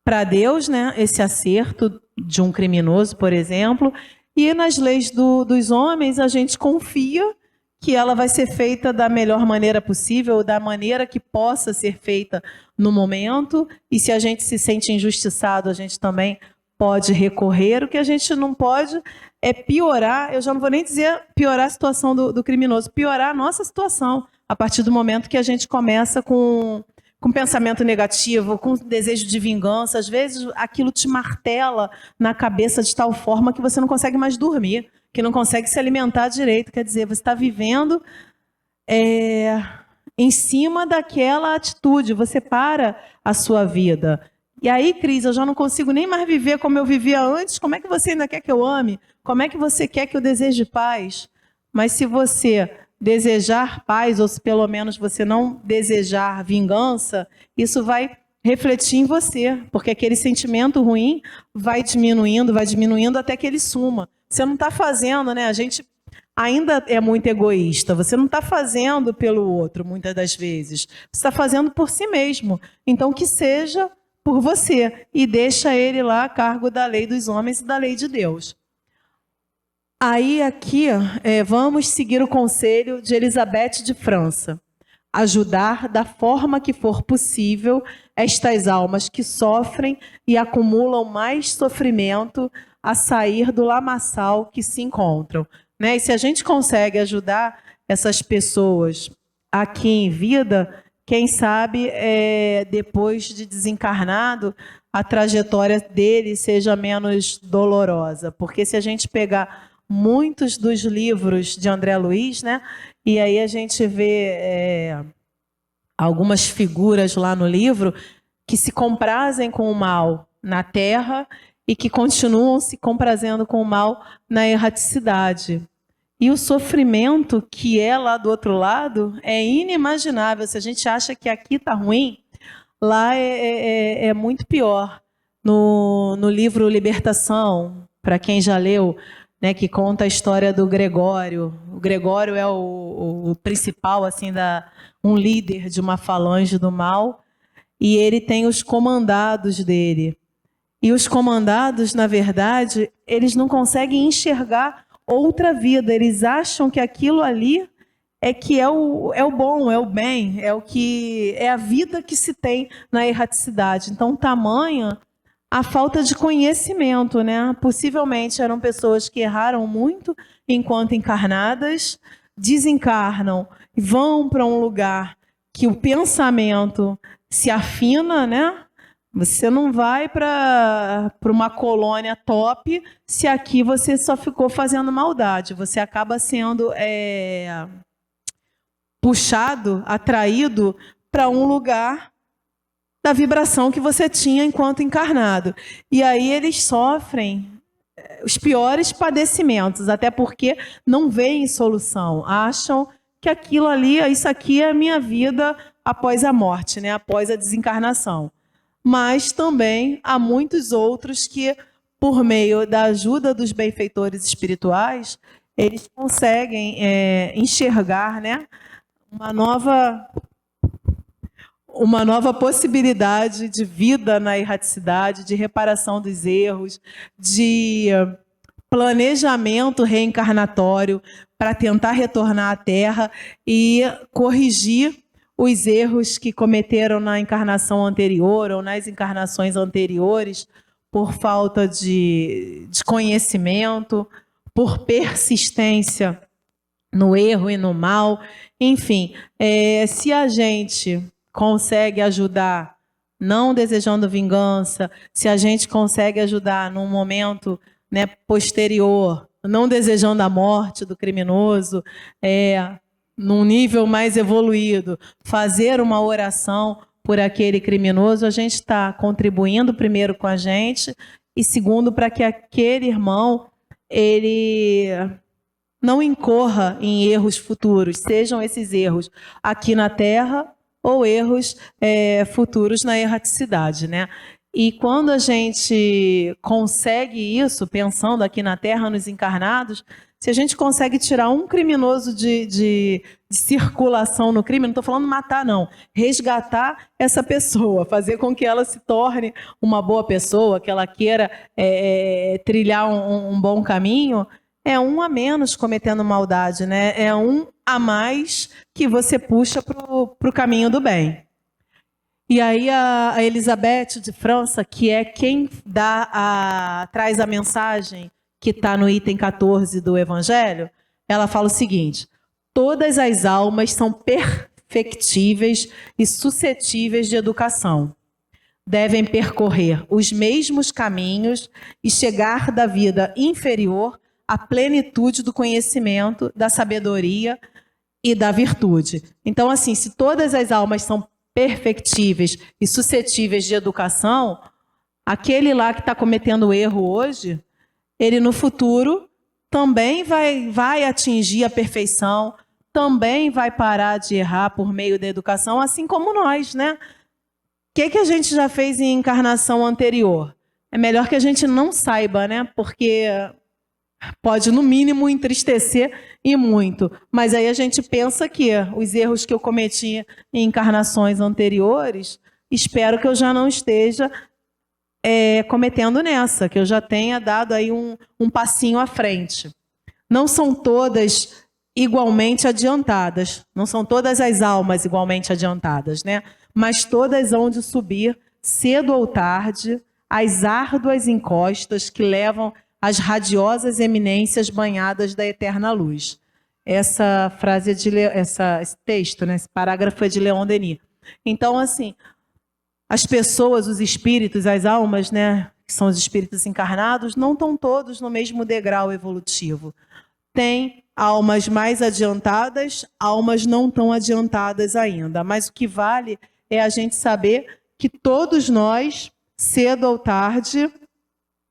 Speaker 2: para Deus, né, esse acerto de um criminoso, por exemplo, e nas leis dos homens, a gente confia que ela vai ser feita da melhor maneira possível, da maneira que possa ser feita no momento. E se a gente se sente injustiçado, a gente também pode recorrer. O que a gente não pode é piorar, eu já não vou nem dizer piorar a situação do criminoso, piorar a nossa situação, a partir do momento que a gente começa com pensamento negativo, com desejo de vingança. Às vezes aquilo te martela na cabeça de tal forma que você não consegue mais dormir, que não consegue se alimentar direito. Quer dizer, você está vivendo em cima daquela atitude, você para a sua vida. E aí, Cris, eu já não consigo nem mais viver como eu vivia antes. Como é que você ainda quer que eu ame? Como é que você quer que eu deseje paz? Mas se você desejar paz, ou se pelo menos você não desejar vingança, isso vai refletir em você, porque aquele sentimento ruim vai diminuindo até que ele suma. Você não está fazendo, né? A gente ainda é muito egoísta. Você não está fazendo pelo outro, muitas das vezes. Você está fazendo por si mesmo. Então, que seja por você, e deixa ele lá a cargo da lei dos homens e da lei de Deus. Aí aqui vamos seguir o conselho de Elizabeth de França. Ajudar da forma que for possível estas almas que sofrem e acumulam mais sofrimento a sair do lamaçal que se encontram. Né? E se a gente consegue ajudar essas pessoas aqui em vida, quem sabe, depois de desencarnado, a trajetória dele seja menos dolorosa. Porque se a gente pegar muitos dos livros de André Luiz, né, e aí a gente vê algumas figuras lá no livro que se comprazem com o mal na Terra e que continuam se comprazendo com o mal na erraticidade. E o sofrimento que é lá do outro lado é inimaginável. Se a gente acha que aqui está ruim, lá é muito pior. No livro Libertação, para quem já leu, né, que conta a história do Gregório. O Gregório é o principal, assim, um líder de uma falange do mal, e ele tem os comandados dele. E os comandados, na verdade, eles não conseguem enxergar outra vida. Eles acham que aquilo ali é o bom, é o bem, é a vida que se tem na erraticidade. Então, tamanha a falta de conhecimento, né? Possivelmente eram pessoas que erraram muito enquanto encarnadas, desencarnam e vão para um lugar que o pensamento se afina, né? Você não vai para uma colônia top se aqui você só ficou fazendo maldade. Você acaba sendo puxado, atraído para um lugar da vibração que você tinha enquanto encarnado. E aí eles sofrem os piores padecimentos, até porque não veem solução. Acham que aquilo ali, isso aqui é a minha vida após a morte, né? Após a desencarnação. Mas também há muitos outros que, por meio da ajuda dos benfeitores espirituais, eles conseguem enxergar, né, uma nova possibilidade de vida na erraticidade, de reparação dos erros, de planejamento reencarnatório para tentar retornar à Terra e corrigir os erros que cometeram na encarnação anterior ou nas encarnações anteriores por falta de conhecimento, por persistência no erro e no mal. Enfim, se a gente consegue ajudar não desejando vingança, se a gente consegue ajudar num momento, né, posterior, não desejando a morte do criminoso, num nível mais evoluído, fazer uma oração por aquele criminoso, a gente está contribuindo primeiro com a gente e segundo para que aquele irmão ele não incorra em erros futuros, sejam esses erros aqui na Terra ou erros futuros na erraticidade, né? E quando a gente consegue isso, pensando aqui na Terra, nos encarnados, se a gente consegue tirar um criminoso de circulação no crime, não estou falando matar, não, resgatar essa pessoa, fazer com que ela se torne uma boa pessoa, que ela queira trilhar um bom caminho, é um a menos cometendo maldade, né? É um a mais que você puxa para o caminho do bem. E aí a Elizabeth de França, que é quem traz a mensagem que está no item 14 do Evangelho, ela fala o seguinte: todas as almas são perfectíveis e suscetíveis de educação. Devem percorrer os mesmos caminhos e chegar da vida inferior à plenitude do conhecimento, da sabedoria e da virtude. Então, assim, se todas as almas são perfectíveis e suscetíveis de educação, aquele lá que está cometendo erro hoje, ele no futuro também vai atingir a perfeição, também vai parar de errar por meio da educação, assim como nós, né? O que a gente já fez em encarnação anterior? É melhor que a gente não saiba, né? Porque pode, no mínimo, entristecer e muito. Mas aí a gente pensa que os erros que eu cometi em encarnações anteriores, espero que eu já não esteja cometendo nessa, que eu já tenha dado aí um passinho à frente. Não são todas igualmente adiantadas, não são todas as almas igualmente adiantadas, né? Mas todas hão de subir, cedo ou tarde, as árduas encostas que levam as radiosas eminências banhadas da eterna luz. Essa frase esse texto, né, esse parágrafo é de Leon Denis. Então, assim, as pessoas, os espíritos, as almas, né, que são os espíritos encarnados, não estão todos no mesmo degrau evolutivo. Tem almas mais adiantadas, almas não tão adiantadas ainda. Mas o que vale é a gente saber que todos nós, cedo ou tarde,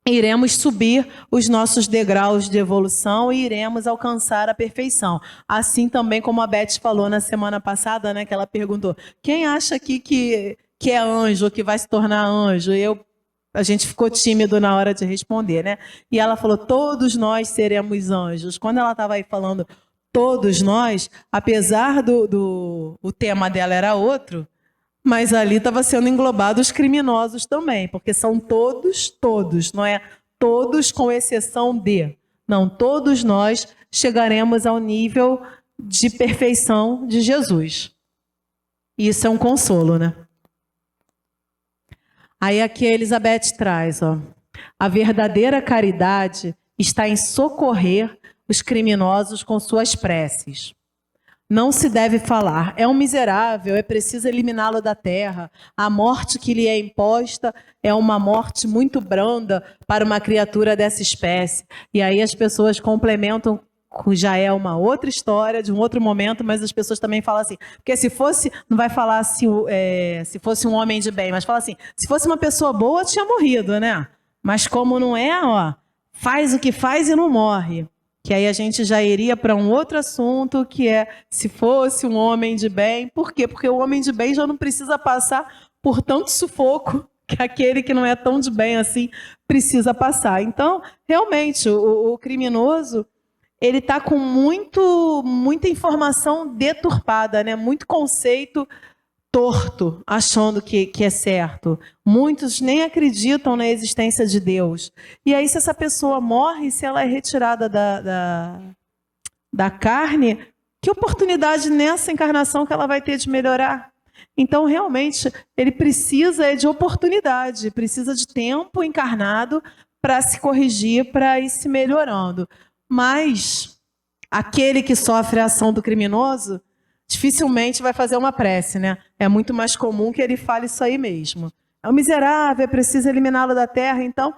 Speaker 2: iremos subir os nossos degraus de evolução e iremos alcançar a perfeição. Assim também como a Beth falou na semana passada, né, que ela perguntou, quem acha aqui que é anjo, que vai se tornar anjo? A gente ficou tímido na hora de responder, né? E ela falou, todos nós seremos anjos. Quando ela estava aí falando todos nós, apesar o tema dela era outro, mas ali estava sendo englobado os criminosos também, porque são todos, não é todos com exceção de. Não, todos nós chegaremos ao nível de perfeição de Jesus. E isso é um consolo, né? Aí aqui a Elizabeth traz, ó. A verdadeira caridade está em socorrer os criminosos com suas preces. Não se deve falar, é um miserável, é preciso eliminá-lo da terra. A morte que lhe é imposta é uma morte muito branda para uma criatura dessa espécie. E aí as pessoas complementam, já é uma outra história, de um outro momento, mas as pessoas também falam assim, porque se fosse, não vai falar se fosse um homem de bem, mas fala assim, se fosse uma pessoa boa, tinha morrido, né? Mas como não é, ó, faz o que faz e não morre. Que aí a gente já iria para um outro assunto, que é se fosse um homem de bem. Por quê? Porque o homem de bem já não precisa passar por tanto sufoco que aquele que não é tão de bem assim precisa passar. Então, realmente, o criminoso, ele está com muita informação deturpada, né? Muito conceito torto, achando que é certo. Muitos nem acreditam na existência de Deus. E aí, se essa pessoa morre, se ela é retirada da carne, que oportunidade nessa encarnação que ela vai ter de melhorar? Então, realmente, ele precisa de oportunidade, precisa de tempo encarnado para se corrigir, para ir se melhorando. Mas aquele que sofre a ação do criminoso dificilmente vai fazer uma prece, né? É muito mais comum que ele fale isso aí mesmo. É um miserável, é preciso eliminá-lo da terra. Então,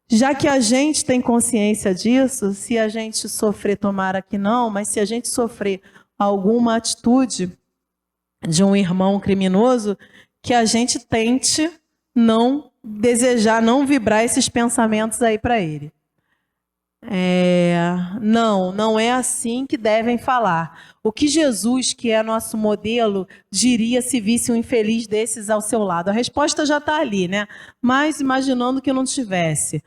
Speaker 2: já que a gente tem consciência disso, se a gente sofrer, tomara que não, mas se a gente sofrer alguma atitude de um irmão criminoso, que a gente tente não desejar, não vibrar esses pensamentos aí para ele. Não é assim que devem falar. O que Jesus, que é nosso modelo, diria se visse um infeliz desses ao seu lado? A resposta já está ali, né? Mas imaginando que não tivesse.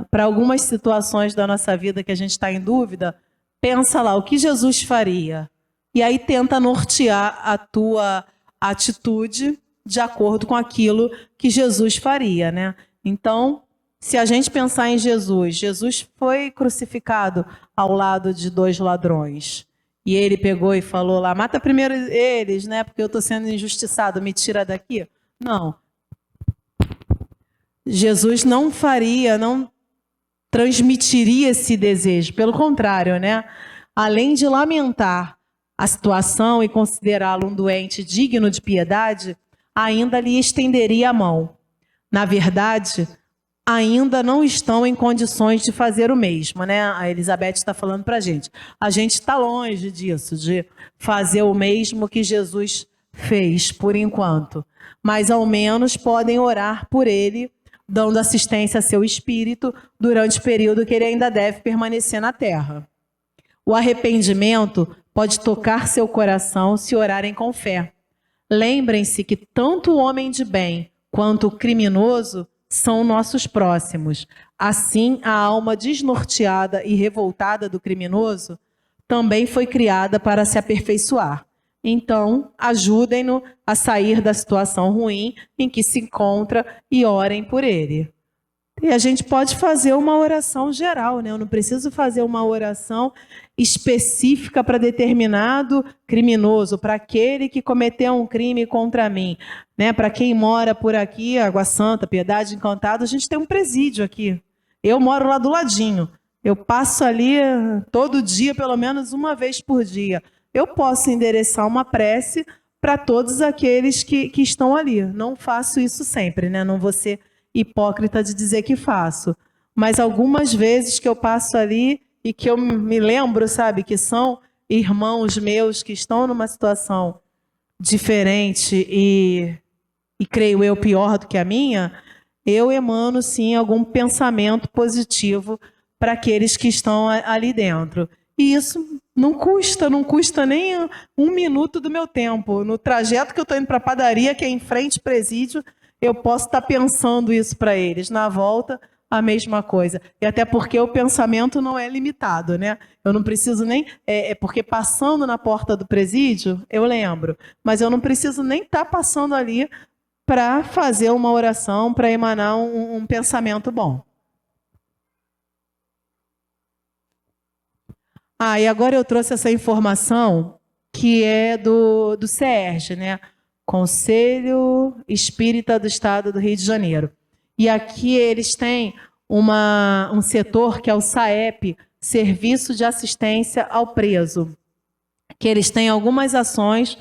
Speaker 2: Para algumas situações da nossa vida que a gente está em dúvida, pensa lá, o que Jesus faria? E aí tenta nortear a tua atitude de acordo com aquilo que Jesus faria, né? Então, se a gente pensar em Jesus, Jesus foi crucificado ao lado de 2 ladrões. E ele pegou e falou lá, mata primeiro eles, né? Porque eu estou sendo injustiçado, me tira daqui. Não. Jesus não faria, não transmitiria esse desejo. Pelo contrário, né? Além de lamentar a situação e considerá-lo um doente digno de piedade, ainda lhe estenderia a mão. Na verdade, ainda não estão em condições de fazer o mesmo, né? A Elizabeth está falando para a gente. A gente está longe disso, de fazer o mesmo que Jesus fez, por enquanto. Mas, ao menos, podem orar por ele, dando assistência a seu espírito durante o período que ele ainda deve permanecer na terra. O arrependimento pode tocar seu coração se orarem com fé. Lembrem-se que tanto o homem de bem quanto o criminoso são nossos próximos. Assim, a alma desnorteada e revoltada do criminoso também foi criada para se aperfeiçoar. Então, ajudem-no a sair da situação ruim em que se encontra e orem por ele. E a gente pode fazer uma oração geral, né? Eu não preciso fazer uma oração específica para determinado criminoso, para aquele que cometeu um crime contra mim, né? Para quem mora por aqui, Água Santa, Piedade, Encantado, a gente tem um presídio aqui. Eu moro lá do ladinho. Eu passo ali todo dia, pelo menos uma vez por dia. Eu posso endereçar uma prece para todos aqueles que estão ali. Não faço isso sempre, né? Não vou ser hipócrita de dizer que faço. Mas algumas vezes que eu passo ali e que eu me lembro, sabe, que são irmãos meus que estão numa situação diferente e creio eu pior do que a minha, eu emano sim algum pensamento positivo para aqueles que estão ali dentro. E isso não custa nem 1 minuto do meu tempo. No trajeto que eu estou indo para a padaria, que é em frente ao presídio, eu posso estar pensando isso para eles. Na volta, a mesma coisa. E até porque o pensamento não é limitado, né? Eu não preciso nem... porque passando na porta do presídio, eu lembro. Mas eu não preciso nem estar passando ali para fazer uma oração, para emanar um pensamento bom. E agora eu trouxe essa informação que é do SERJ, né? Conselho Espírita do Estado do Rio de Janeiro. E aqui eles têm um setor que é o SAEP, Serviço de Assistência ao Preso, que eles têm algumas ações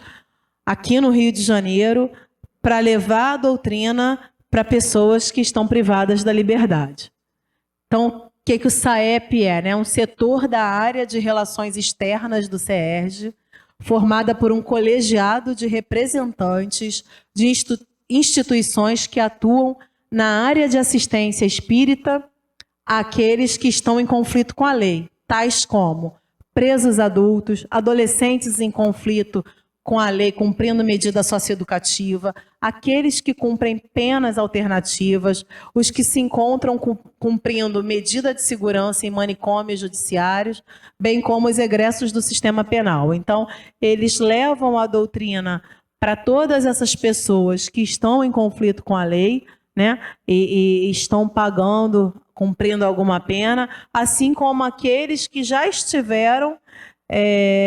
Speaker 2: aqui no Rio de Janeiro para levar a doutrina para pessoas que estão privadas da liberdade. Então, o que o SAEP é? Né? Um setor da área de relações externas do CERJ, formada por um colegiado de representantes de instituições que atuam na área de assistência espírita àqueles que estão em conflito com a lei, tais como presos adultos, adolescentes em conflito com a lei, cumprindo medida socioeducativa, aqueles que cumprem penas alternativas, os que se encontram cumprindo medida de segurança em manicômios judiciários, bem como os egressos do sistema penal. Então, eles levam a doutrina para todas essas pessoas que estão em conflito com a lei, né, e estão pagando, cumprindo alguma pena, assim como aqueles que já estiveram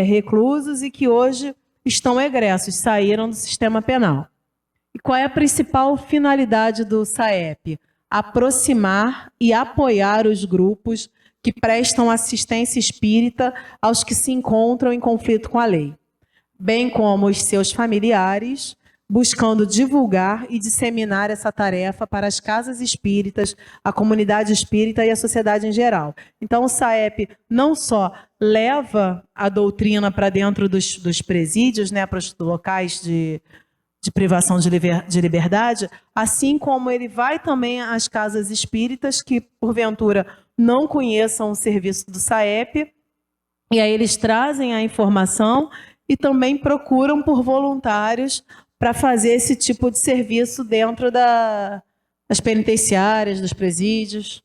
Speaker 2: reclusos e que hoje estão egressos, saíram do sistema penal. E qual é a principal finalidade do SAEP? Aproximar e apoiar os grupos que prestam assistência espírita aos que se encontram em conflito com a lei, bem como os seus familiares, buscando divulgar e disseminar essa tarefa para as casas espíritas, a comunidade espírita e a sociedade em geral. Então, o SAEP não só leva a doutrina para dentro dos presídios, né, para os locais de privação de liberdade, assim como ele vai também às casas espíritas que, porventura, não conheçam o serviço do SAEP, e aí eles trazem a informação e também procuram por voluntários para fazer esse tipo de serviço dentro das penitenciárias, dos presídios.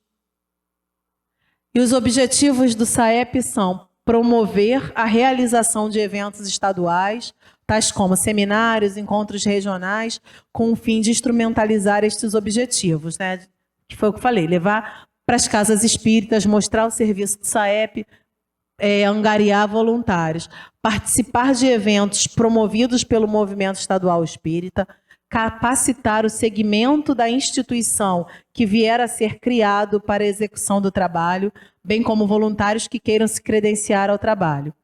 Speaker 2: E os objetivos do SAEP são promover a realização de eventos estaduais, tais como seminários, encontros regionais, com o fim de instrumentalizar estes objetivos, né? Que foi o que eu falei, levar para as casas espíritas, mostrar o serviço do SAEP, angariar voluntários, participar de eventos promovidos pelo Movimento Estadual Espírita, capacitar o segmento da instituição que vier a ser criado para a execução do trabalho, bem como voluntários que queiram se credenciar ao trabalho.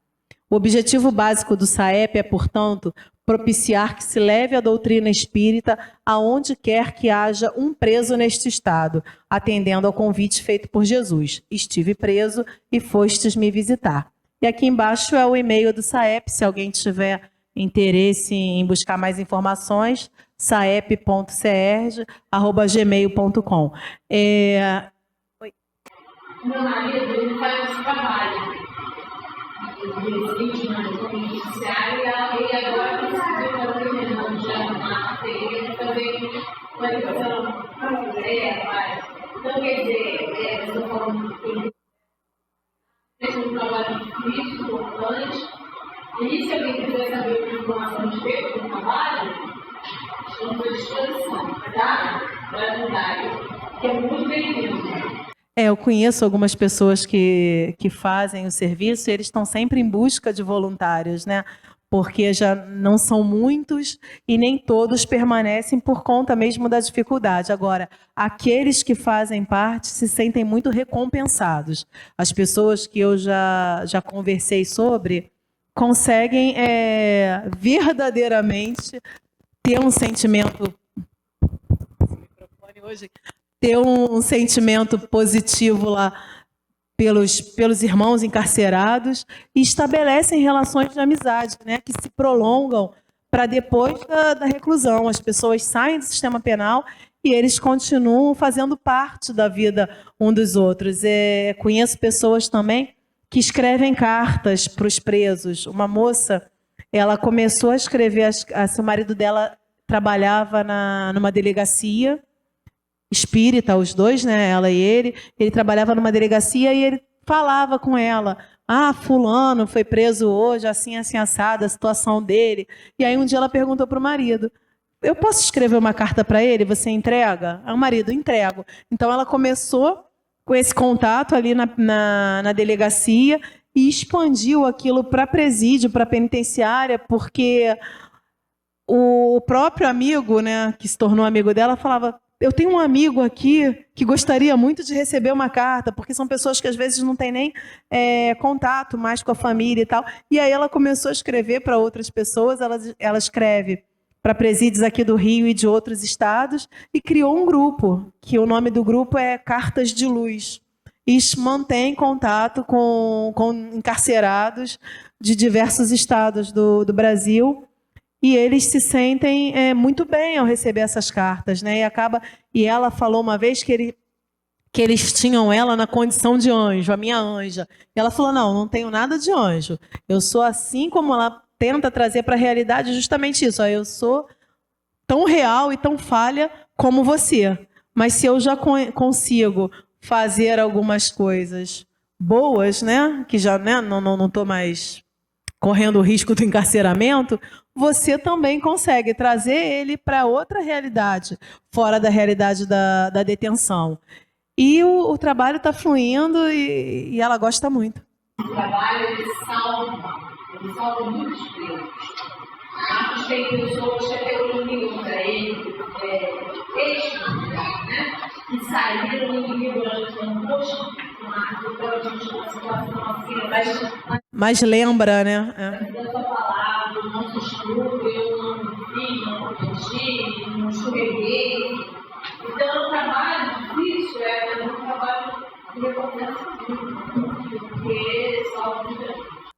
Speaker 2: O objetivo básico do SAEP é, portanto, propiciar que se leve a doutrina espírita aonde quer que haja um preso neste estado, atendendo ao convite feito por Jesus. Estive preso e fostes me visitar. E aqui embaixo é o e-mail do SAEP, se alguém tiver interesse em buscar mais informações, saep.cerj@gmail.com.
Speaker 3: Meu marido, ele faz esse trabalho de vítima do judiciário e agora decidiu fazer reunião de arrumar ele também uma ligação. Então, quer dizer, eu estou falando que fez um trabalho difícil, importante, e se alguém quiser saber a informação de feito do trabalho, estamos à disposição, tá? Para ajudar, que é muito bem-vindo.
Speaker 2: Eu conheço algumas pessoas que fazem o serviço e eles estão sempre em busca de voluntários, né? Porque já não são muitos e nem todos permanecem por conta mesmo da dificuldade. Agora, aqueles que fazem parte se sentem muito recompensados. As pessoas que eu já conversei sobre conseguem verdadeiramente ter um sentimento... ter um sentimento positivo lá pelos irmãos encarcerados e estabelecem relações de amizade, né, que se prolongam para depois da reclusão. As pessoas saem do sistema penal e eles continuam fazendo parte da vida um dos outros. Conheço pessoas também que escrevem cartas para os presos. Uma moça, ela começou a escrever, o marido dela trabalhava numa delegacia espírita, os dois, né, ela e ele trabalhava numa delegacia e ele falava com ela, fulano foi preso hoje, assim, assado, a situação dele. E aí um dia ela perguntou para o marido, eu posso escrever uma carta para ele, você entrega? Aí o marido, entrego. Então ela começou com esse contato ali na delegacia e expandiu aquilo para presídio, para penitenciária, porque o próprio amigo, né, que se tornou amigo dela, falava: eu tenho um amigo aqui que gostaria muito de receber uma carta, porque são pessoas que às vezes não têm nem contato mais com a família e tal. E aí ela começou a escrever para outras pessoas, ela escreve para presídios aqui do Rio e de outros estados, e criou um grupo, que o nome do grupo é Cartas de Luz. E mantém contato com encarcerados de diversos estados do Brasil, e eles se sentem muito bem ao receber essas cartas, né? E ela falou uma vez que eles tinham ela na condição de anjo, a minha anja. E ela falou: não tenho nada de anjo. Eu sou assim como ela tenta trazer para a realidade justamente isso. Eu sou tão real e tão falha como você. Mas se eu já consigo fazer algumas coisas boas, né? Que já, né, não estou mais correndo o risco do encarceramento, você também consegue trazer ele para outra realidade, fora da realidade da detenção. E o trabalho está fluindo e ela gosta muito.
Speaker 3: O trabalho, ele salva muitos presos. Marcos tem pessoas que até hoje ligam para ele, ex-familiares, né? Que saíram e ligam falando: poxa, Marcos, agora a gente uma situação assim,
Speaker 2: mas lembra, né?
Speaker 3: Da sua palavra, o nosso estudo, eu não vi, não cometi, não escorreguei. Então, é um trabalho difícil, é um trabalho de recompensa muito, porque salva vida.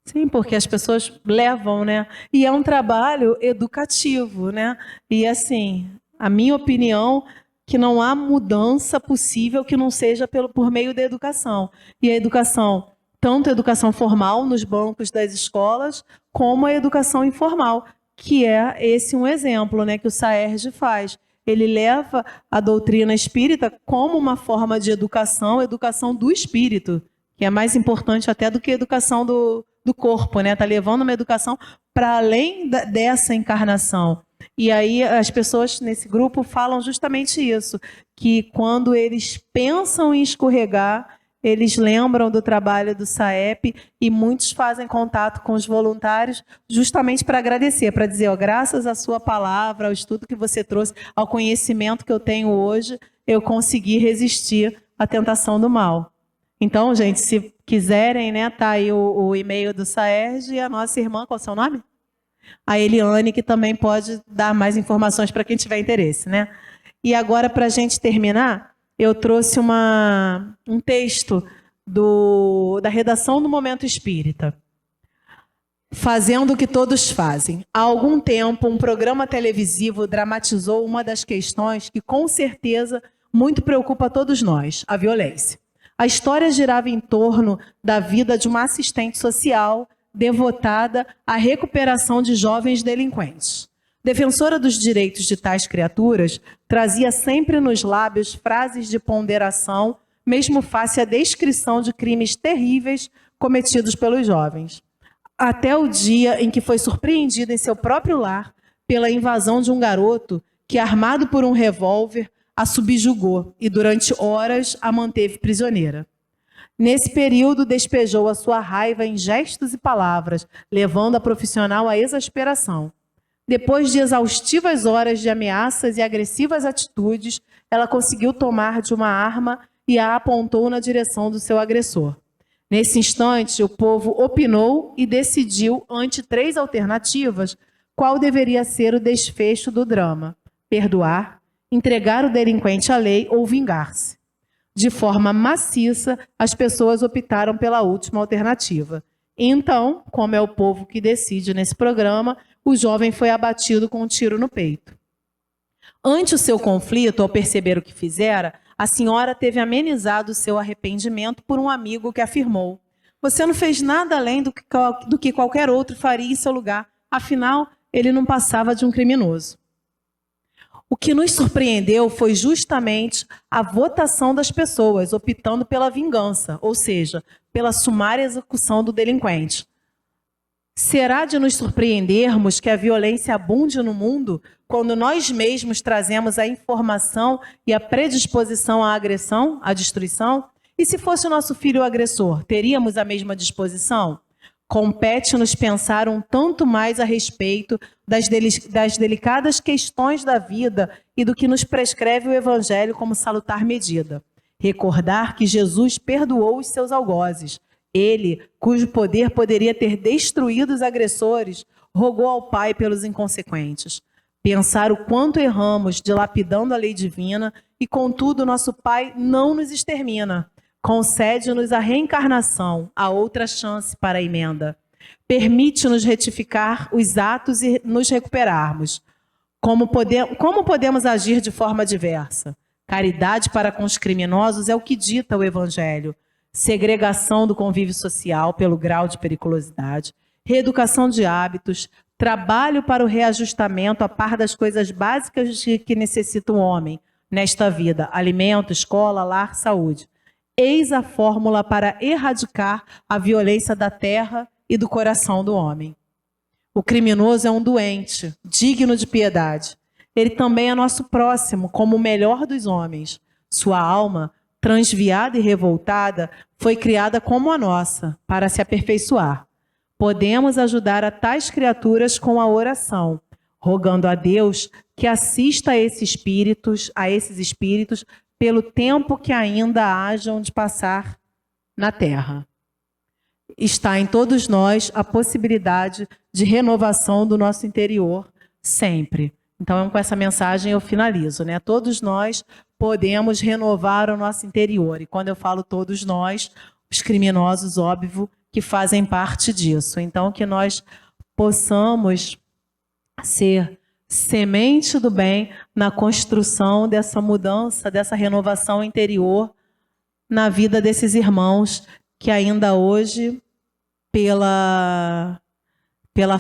Speaker 2: Sim, porque as pessoas levam, né? E é um trabalho educativo, né? E assim, a minha opinião, que não há mudança possível que não seja por meio da educação. E a educação, tanto a educação formal nos bancos das escolas, como a educação informal, que é esse um exemplo, né, que o SAERJ faz. Ele leva a doutrina espírita como uma forma de educação do espírito, que é mais importante até do que a educação do corpo, né? Está levando uma educação para além dessa encarnação. E aí as pessoas nesse grupo falam justamente isso, que quando eles pensam em escorregar, eles lembram do trabalho do SAEP, e muitos fazem contato com os voluntários justamente para agradecer, para dizer: graças à sua palavra, ao estudo que você trouxe, ao conhecimento que eu tenho hoje, eu consegui resistir à tentação do mal. Então, gente, se quiserem, né, tá aí o e-mail do SAERJ e a nossa irmã, qual é o seu nome? A Eliane, que também pode dar mais informações para quem tiver interesse, né? E agora, para a gente terminar, eu trouxe um texto da redação do Momento Espírita. Fazendo o que todos fazem. Há algum tempo, um programa televisivo dramatizou uma das questões que, com certeza, muito preocupa a todos nós: a violência. A história girava em torno da vida de uma assistente social devotada à recuperação de jovens delinquentes. Defensora dos direitos de tais criaturas, trazia sempre nos lábios frases de ponderação, mesmo face à descrição de crimes terríveis cometidos pelos jovens. Até o dia em que foi surpreendida em seu próprio lar pela invasão de um garoto que, armado por um revólver, a subjugou e durante horas a manteve prisioneira. Nesse período, despejou a sua raiva em gestos e palavras, levando a profissional à exasperação. Depois de exaustivas horas de ameaças e agressivas atitudes, ela conseguiu tomar de uma arma e a apontou na direção do seu agressor. Nesse instante, o povo opinou e decidiu, ante 3 alternativas, qual deveria ser o desfecho do drama: perdoar, entregar o delinquente à lei ou vingar-se. De forma maciça, as pessoas optaram pela última alternativa. Então, como é o povo que decide nesse programa, o jovem foi abatido com um tiro no peito. Ante o seu conflito, ao perceber o que fizera, a senhora teve amenizado o seu arrependimento por um amigo que afirmou: você não fez nada além do que qualquer outro faria em seu lugar. Afinal, ele não passava de um criminoso. O que nos surpreendeu foi justamente a votação das pessoas, optando pela vingança, ou seja, pela sumária execução do delinquente. Será de nos surpreendermos que a violência abunde no mundo quando nós mesmos trazemos a informação e a predisposição à agressão, à destruição? E se fosse o nosso filho o agressor, teríamos a mesma disposição? compete-nos pensar um tanto mais a respeito das delicadas questões da vida e do que nos prescreve o Evangelho como salutar medida. Recordar que Jesus perdoou os seus algozes. Ele, cujo poder poderia ter destruído os agressores, rogou ao Pai pelos inconsequentes. Pensar o quanto erramos dilapidando a lei divina e, contudo, nosso Pai não nos extermina. Concede-nos a reencarnação, a outra chance para a emenda. Permite-nos retificar os atos e nos recuperarmos. Como podemos agir de forma diversa? Caridade para com os criminosos é o que dita o Evangelho. Segregação do convívio social pelo grau de periculosidade. Reeducação de hábitos. Trabalho para o reajustamento a par das coisas básicas que necessita o homem nesta vida. Alimento, escola, lar, saúde. Eis a fórmula para erradicar a violência da terra e do coração do homem. O criminoso é um doente, digno de piedade. Ele também é nosso próximo, como o melhor dos homens. Sua alma, transviada e revoltada, foi criada como a nossa, para se aperfeiçoar. Podemos ajudar a tais criaturas com a oração, rogando a Deus que assista a esses espíritos pelo tempo que ainda hajam de passar na terra. Está em todos nós a possibilidade de renovação do nosso interior sempre. Então, com essa mensagem eu finalizo, né? Todos nós podemos renovar o nosso interior. E quando eu falo todos nós, os criminosos, óbvio, que fazem parte disso. Então, que nós possamos ser semente do bem na construção dessa mudança, dessa renovação interior na vida desses irmãos que ainda hoje, pela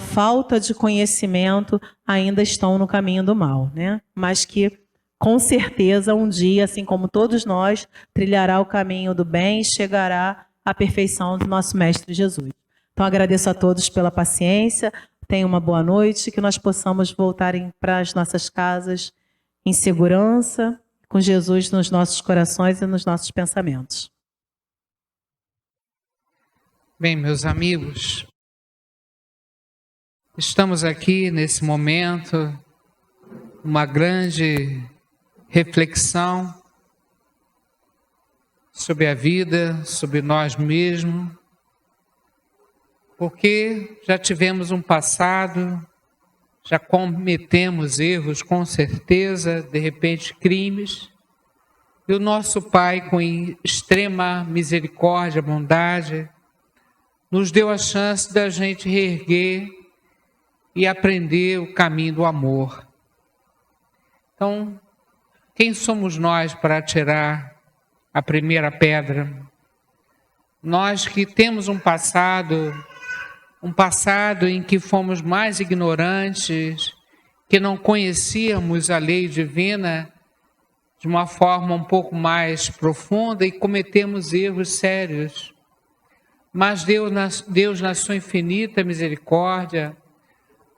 Speaker 2: falta de conhecimento, ainda estão no caminho do mal, né? Mas que, com certeza, um dia, assim como todos nós, trilhará o caminho do bem e chegará à perfeição do nosso Mestre Jesus. Então, agradeço a todos pela paciência. Tenham uma boa noite, que nós possamos voltar para as nossas casas em segurança, com Jesus nos nossos corações e nos nossos pensamentos.
Speaker 4: Bem, meus amigos, estamos aqui nesse momento, uma grande reflexão sobre a vida, sobre nós mesmos, porque já tivemos um passado, já cometemos erros com certeza, de repente crimes, e o nosso Pai, com extrema misericórdia, bondade, nos deu a chance da gente reerguer e aprender o caminho do amor. Então, quem somos nós para atirar a primeira pedra? Nós que temos um passado em que fomos mais ignorantes, que não conhecíamos a lei divina de uma forma um pouco mais profunda e cometemos erros sérios. Mas Deus, na sua infinita misericórdia,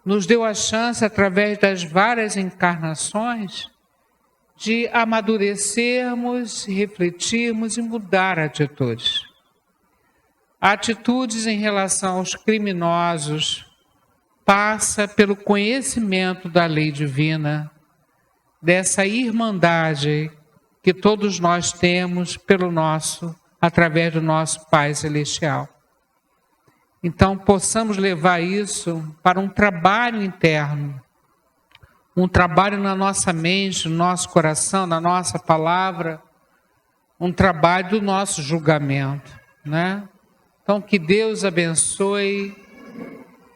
Speaker 4: nos deu a chance, através das várias encarnações, de amadurecermos, refletirmos e mudar atitudes. Atitudes em relação aos criminosos passa pelo conhecimento da lei divina, dessa irmandade que todos nós temos através do nosso Pai Celestial. Então, possamos levar isso para um trabalho interno, um trabalho na nossa mente, no nosso coração, na nossa palavra, um trabalho do nosso julgamento, né? Então, que Deus abençoe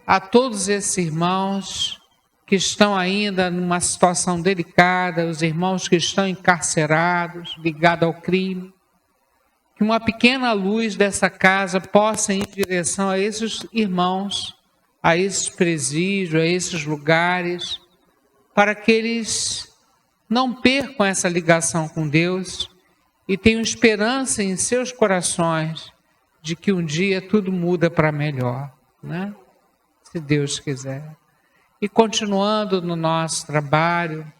Speaker 4: a todos esses irmãos que estão ainda numa situação delicada, os irmãos que estão encarcerados, ligados ao crime, que uma pequena luz dessa casa possa ir em direção a esses irmãos, a esses presídios, a esses lugares, para que eles não percam essa ligação com Deus e tenham esperança em seus corações de que um dia tudo muda para melhor, né? Se Deus quiser. E continuando no nosso trabalho,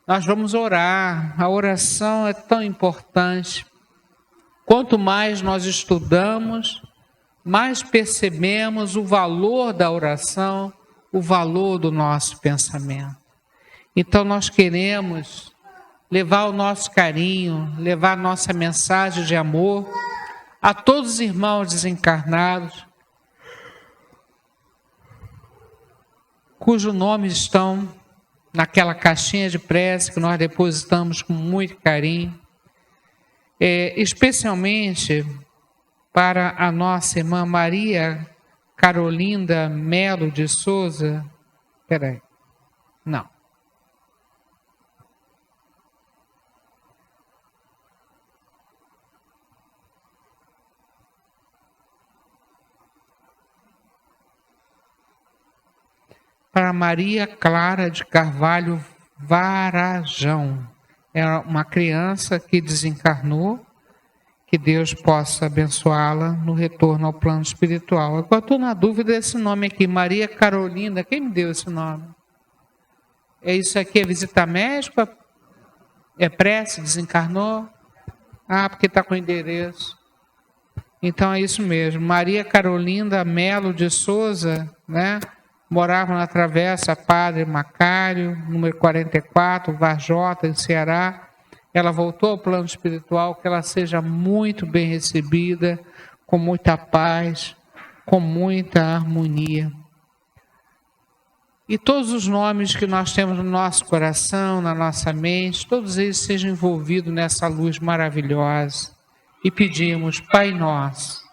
Speaker 4: nós vamos orar. A oração é tão importante. Quanto mais nós estudamos, mais percebemos o valor da oração, o valor do nosso pensamento. Então nós queremos levar o nosso carinho, levar a nossa mensagem de amor a todos os irmãos desencarnados, cujos nomes estão naquela caixinha de prece que nós depositamos com muito carinho, especialmente para a nossa irmã Maria Carolinda Melo de Souza. Espera aí. Não. Para Maria Clara de Carvalho Varajão. É uma criança que desencarnou, que Deus possa abençoá-la no retorno ao plano espiritual. Agora estou na dúvida desse nome aqui, Maria Carolina. Quem me deu esse nome? É isso aqui, é visita médica? É prece, desencarnou? Ah, porque está com endereço. Então é isso mesmo. Maria Carolina Melo de Souza, né? Morava na Travessa Padre Macário, número 44, Varjota, em Ceará. Ela voltou ao plano espiritual, que ela seja muito bem recebida, com muita paz, com muita harmonia. E todos os nomes que nós temos no nosso coração, na nossa mente, todos eles sejam envolvidos nessa luz maravilhosa. E pedimos, Pai nosso,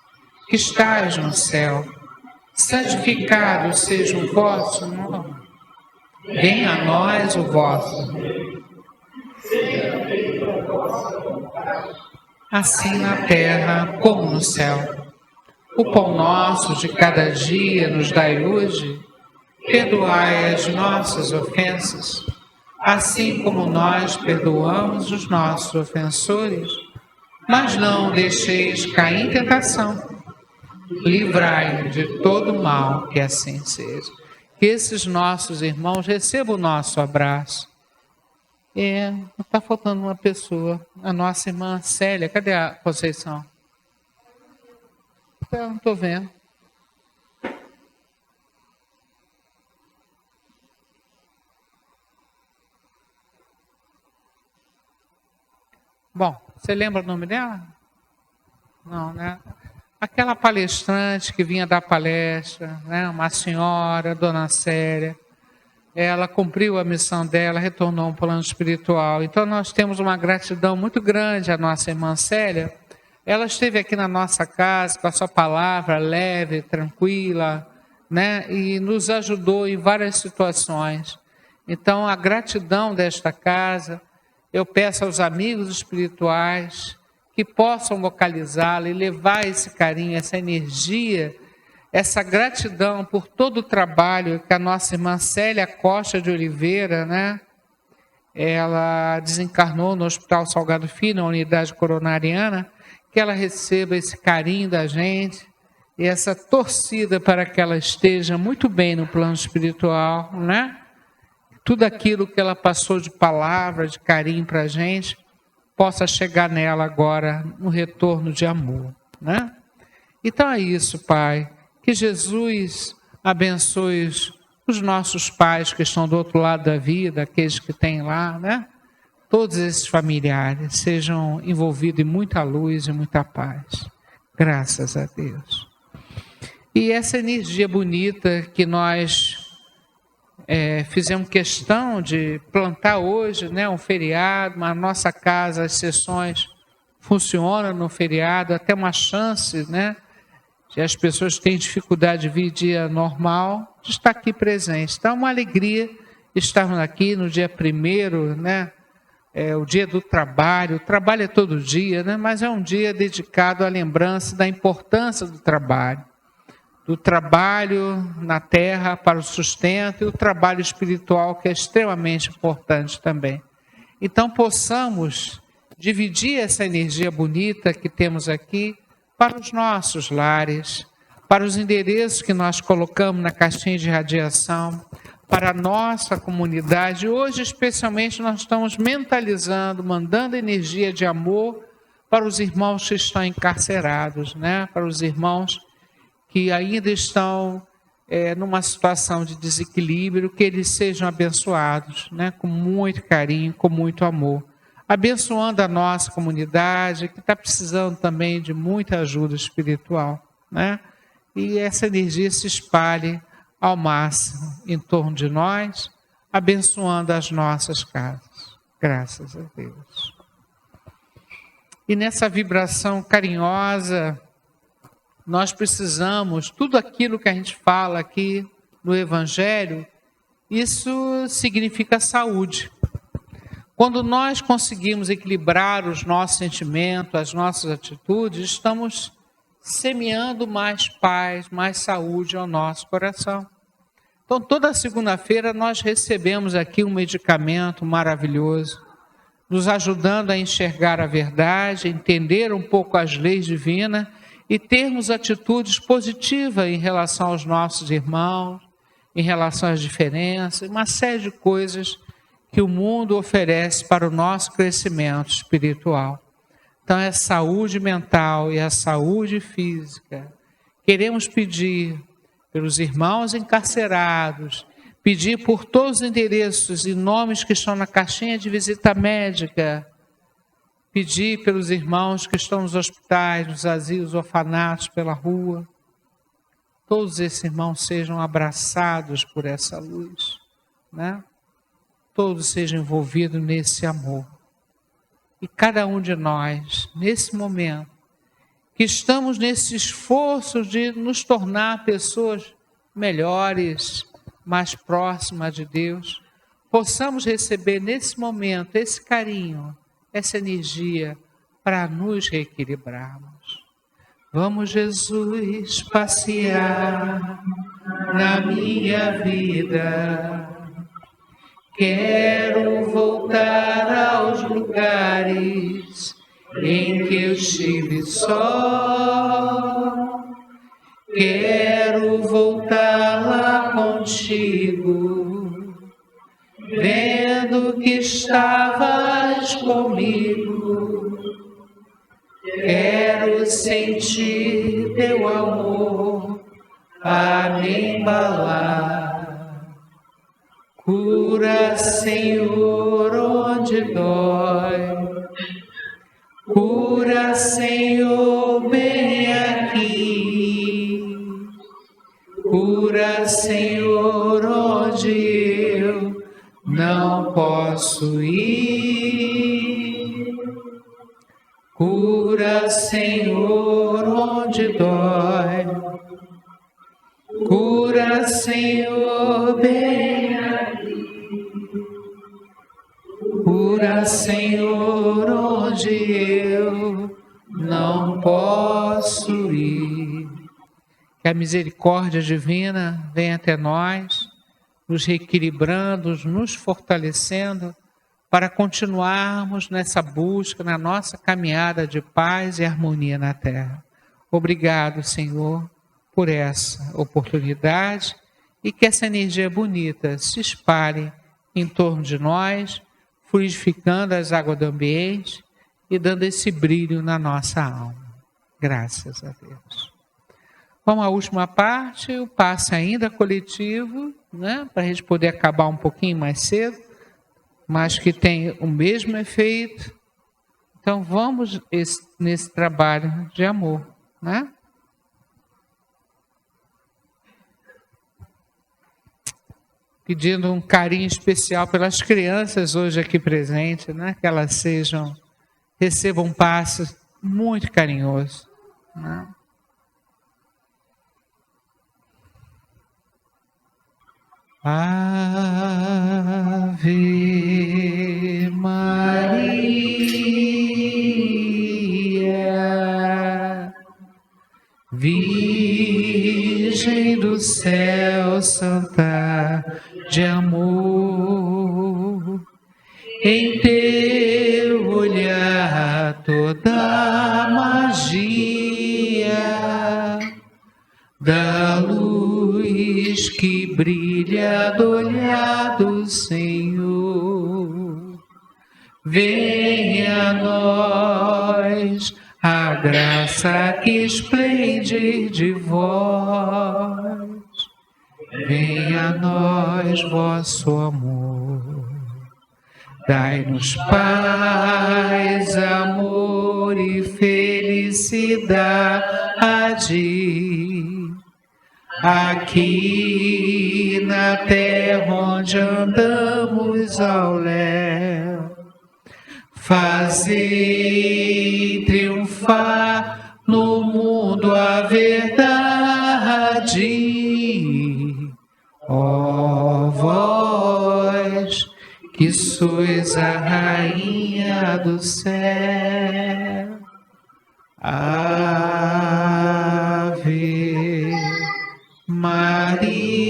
Speaker 4: que estás no céu, santificado seja o vosso nome. Venha a nós o vosso reino. Assim na terra como no céu. O pão nosso de cada dia nos dai hoje. Perdoai as nossas ofensas, assim como nós perdoamos os nossos ofensores. Mas não deixeis cair em tentação. Livrai-nos de todo mal, que assim seja. Que esses nossos irmãos recebam o nosso abraço. Está faltando uma pessoa, a nossa irmã Célia. Cadê a Conceição? Eu não estou vendo. Bom, você lembra o nome dela? Não, né? Aquela palestrante que vinha dar palestra, né? Uma senhora, Dona Célia, ela cumpriu a missão dela, retornou ao plano espiritual. Então nós temos uma gratidão muito grande à nossa irmã Célia. Ela esteve aqui na nossa casa com a sua palavra leve, tranquila, né? E nos ajudou em várias situações. Então a gratidão desta casa, eu peço aos amigos espirituais que possam localizá-la e levar esse carinho, essa energia, essa gratidão por todo o trabalho que a nossa irmã Célia Costa de Oliveira, né? Ela desencarnou no Hospital Salgado Filho, na unidade coronariana, que ela receba esse carinho da gente e essa torcida para que ela esteja muito bem no plano espiritual, né? Tudo aquilo que ela passou de palavra, de carinho para a gente, possa chegar nela agora no retorno de amor, né? Então é isso, Pai. Que Jesus abençoe os nossos pais que estão do outro lado da vida, aqueles que têm lá, né? Todos esses familiares sejam envolvidos em muita luz e muita paz. Graças a Deus. E essa energia bonita que nós fizemos questão de plantar hoje, né, um feriado, na nossa casa as sessões funcionam no feriado, até uma chance, né, de as pessoas que têm dificuldade de vir dia normal, de estar aqui presente. Então é uma alegria estarmos aqui no dia 1º, né, o dia do trabalho. O trabalho é todo dia, né, mas é um dia dedicado à lembrança da importância do trabalho na terra para o sustento e o trabalho espiritual, que é extremamente importante também. Então possamos dividir essa energia bonita que temos aqui para os nossos lares, para os endereços que nós colocamos na caixinha de radiação, para a nossa comunidade. Hoje, especialmente, nós estamos mentalizando, mandando energia de amor para os irmãos que estão encarcerados, né? Para os irmãos que ainda estão numa situação de desequilíbrio, que eles sejam abençoados, né? Com muito carinho, com muito amor. Abençoando a nossa comunidade, que está precisando também de muita ajuda espiritual, né? E essa energia se espalhe ao máximo em torno de nós, abençoando as nossas casas. Graças a Deus. E nessa vibração carinhosa, nós precisamos, tudo aquilo que a gente fala aqui no Evangelho, isso significa saúde. Quando nós conseguimos equilibrar os nossos sentimentos, as nossas atitudes, estamos semeando mais paz, mais saúde ao nosso coração. Então, toda segunda-feira nós recebemos aqui um medicamento maravilhoso, nos ajudando a enxergar a verdade, entender um pouco as leis divinas e termos atitudes positivas em relação aos nossos irmãos, em relação às diferenças, uma série de coisas que o mundo oferece para o nosso crescimento espiritual. Então, é a saúde mental e a saúde física. Queremos pedir pelos irmãos encarcerados, pedir por todos os endereços e nomes que estão na caixinha de visita médica, pedir pelos irmãos que estão nos hospitais, nos asilos, orfanatos, pela rua. Todos esses irmãos sejam abraçados por essa luz, né? Todos sejam envolvidos nesse amor. E cada um de nós, nesse momento, que estamos nesse esforço de nos tornar pessoas melhores, mais próximas de Deus, possamos receber nesse momento esse carinho, essa energia para nos reequilibrarmos. Vamos, Jesus, passear na minha vida. Quero voltar aos lugares em que eu estive só. Quero voltar lá contigo, vendo que estavas comigo. Quero sentir teu amor a me embalar. Cura, Senhor, onde dói. Cura, Senhor, bem aqui. Cura, Senhor, onde eu não posso ir. Cura, Senhor, onde dói. Cura, Senhor, bem aqui. Cura, Senhor, onde eu não posso ir. Que a misericórdia divina venha até nós, nos reequilibrando, nos fortalecendo, para continuarmos nessa busca, na nossa caminhada de paz e harmonia na terra. Obrigado, Senhor, por essa oportunidade e que essa energia bonita se espalhe em torno de nós, fluidificando as águas do ambiente e dando esse brilho na nossa alma. Graças a Deus. Vamos à última parte, o passe ainda coletivo, né, para a gente poder acabar um pouquinho mais cedo, mas que tem o mesmo efeito. Então vamos nesse trabalho de amor, né? Pedindo um carinho especial pelas crianças hoje aqui presentes, né? Que elas recebam um passe muito carinhoso, né? Ave Maria, Virgem do céu, Santa de amor, em teu olhar toda a magia da luz que brilha do olhar do Senhor. Venha a nós a graça que esplende de vós. Venha a nós vosso amor. Dai-nos paz, amor e felicidade. Aqui na terra onde andamos ao léu, fazei triunfar no mundo a verdade. Ó vós que sois a rainha do céu, Ave Maria.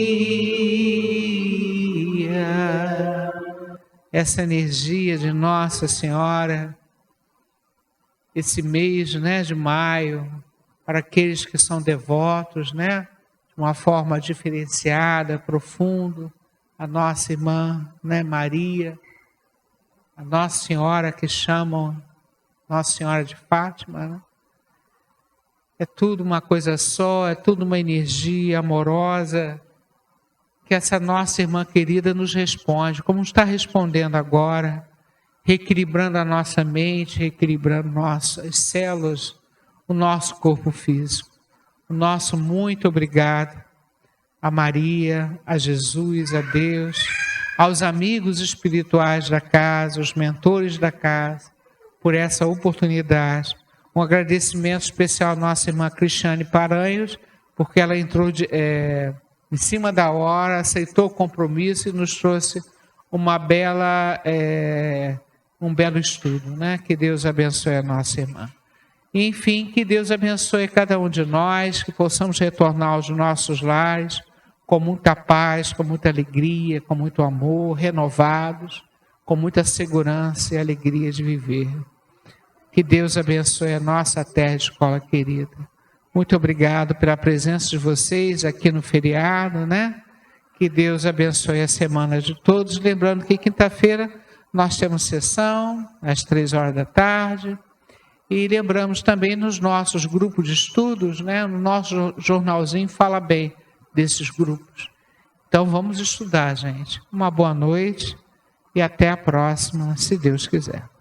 Speaker 4: Essa energia de Nossa Senhora, esse mês, né, de maio, para aqueles que são devotos, né, de uma forma diferenciada, profunda, a nossa irmã, né, Maria, a Nossa Senhora que chamam Nossa Senhora de Fátima, né? É tudo uma coisa só, é tudo uma energia amorosa que essa nossa irmã querida nos responde, como está respondendo agora, reequilibrando a nossa mente, reequilibrando nossas células, o nosso corpo físico. O nosso muito obrigado a Maria, a Jesus, a Deus, aos amigos espirituais da casa, os mentores da casa, por essa oportunidade. Um agradecimento especial à nossa irmã Cristiane Paranhos, porque ela entrou em cima da hora, aceitou o compromisso e nos trouxe um belo estudo, né? Que Deus abençoe a nossa irmã. E, enfim, que Deus abençoe cada um de nós, que possamos retornar aos nossos lares com muita paz, com muita alegria, com muito amor, renovados, com muita segurança e alegria de viver. Que Deus abençoe a nossa terra de escola querida. Muito obrigado pela presença de vocês aqui no feriado, né? Que Deus abençoe a semana de todos. Lembrando que quinta-feira nós temos sessão às 15h da tarde. E lembramos também nos nossos grupos de estudos, né? No nosso jornalzinho fala bem desses grupos. Então vamos estudar, gente. Uma boa noite e até a próxima, se Deus quiser.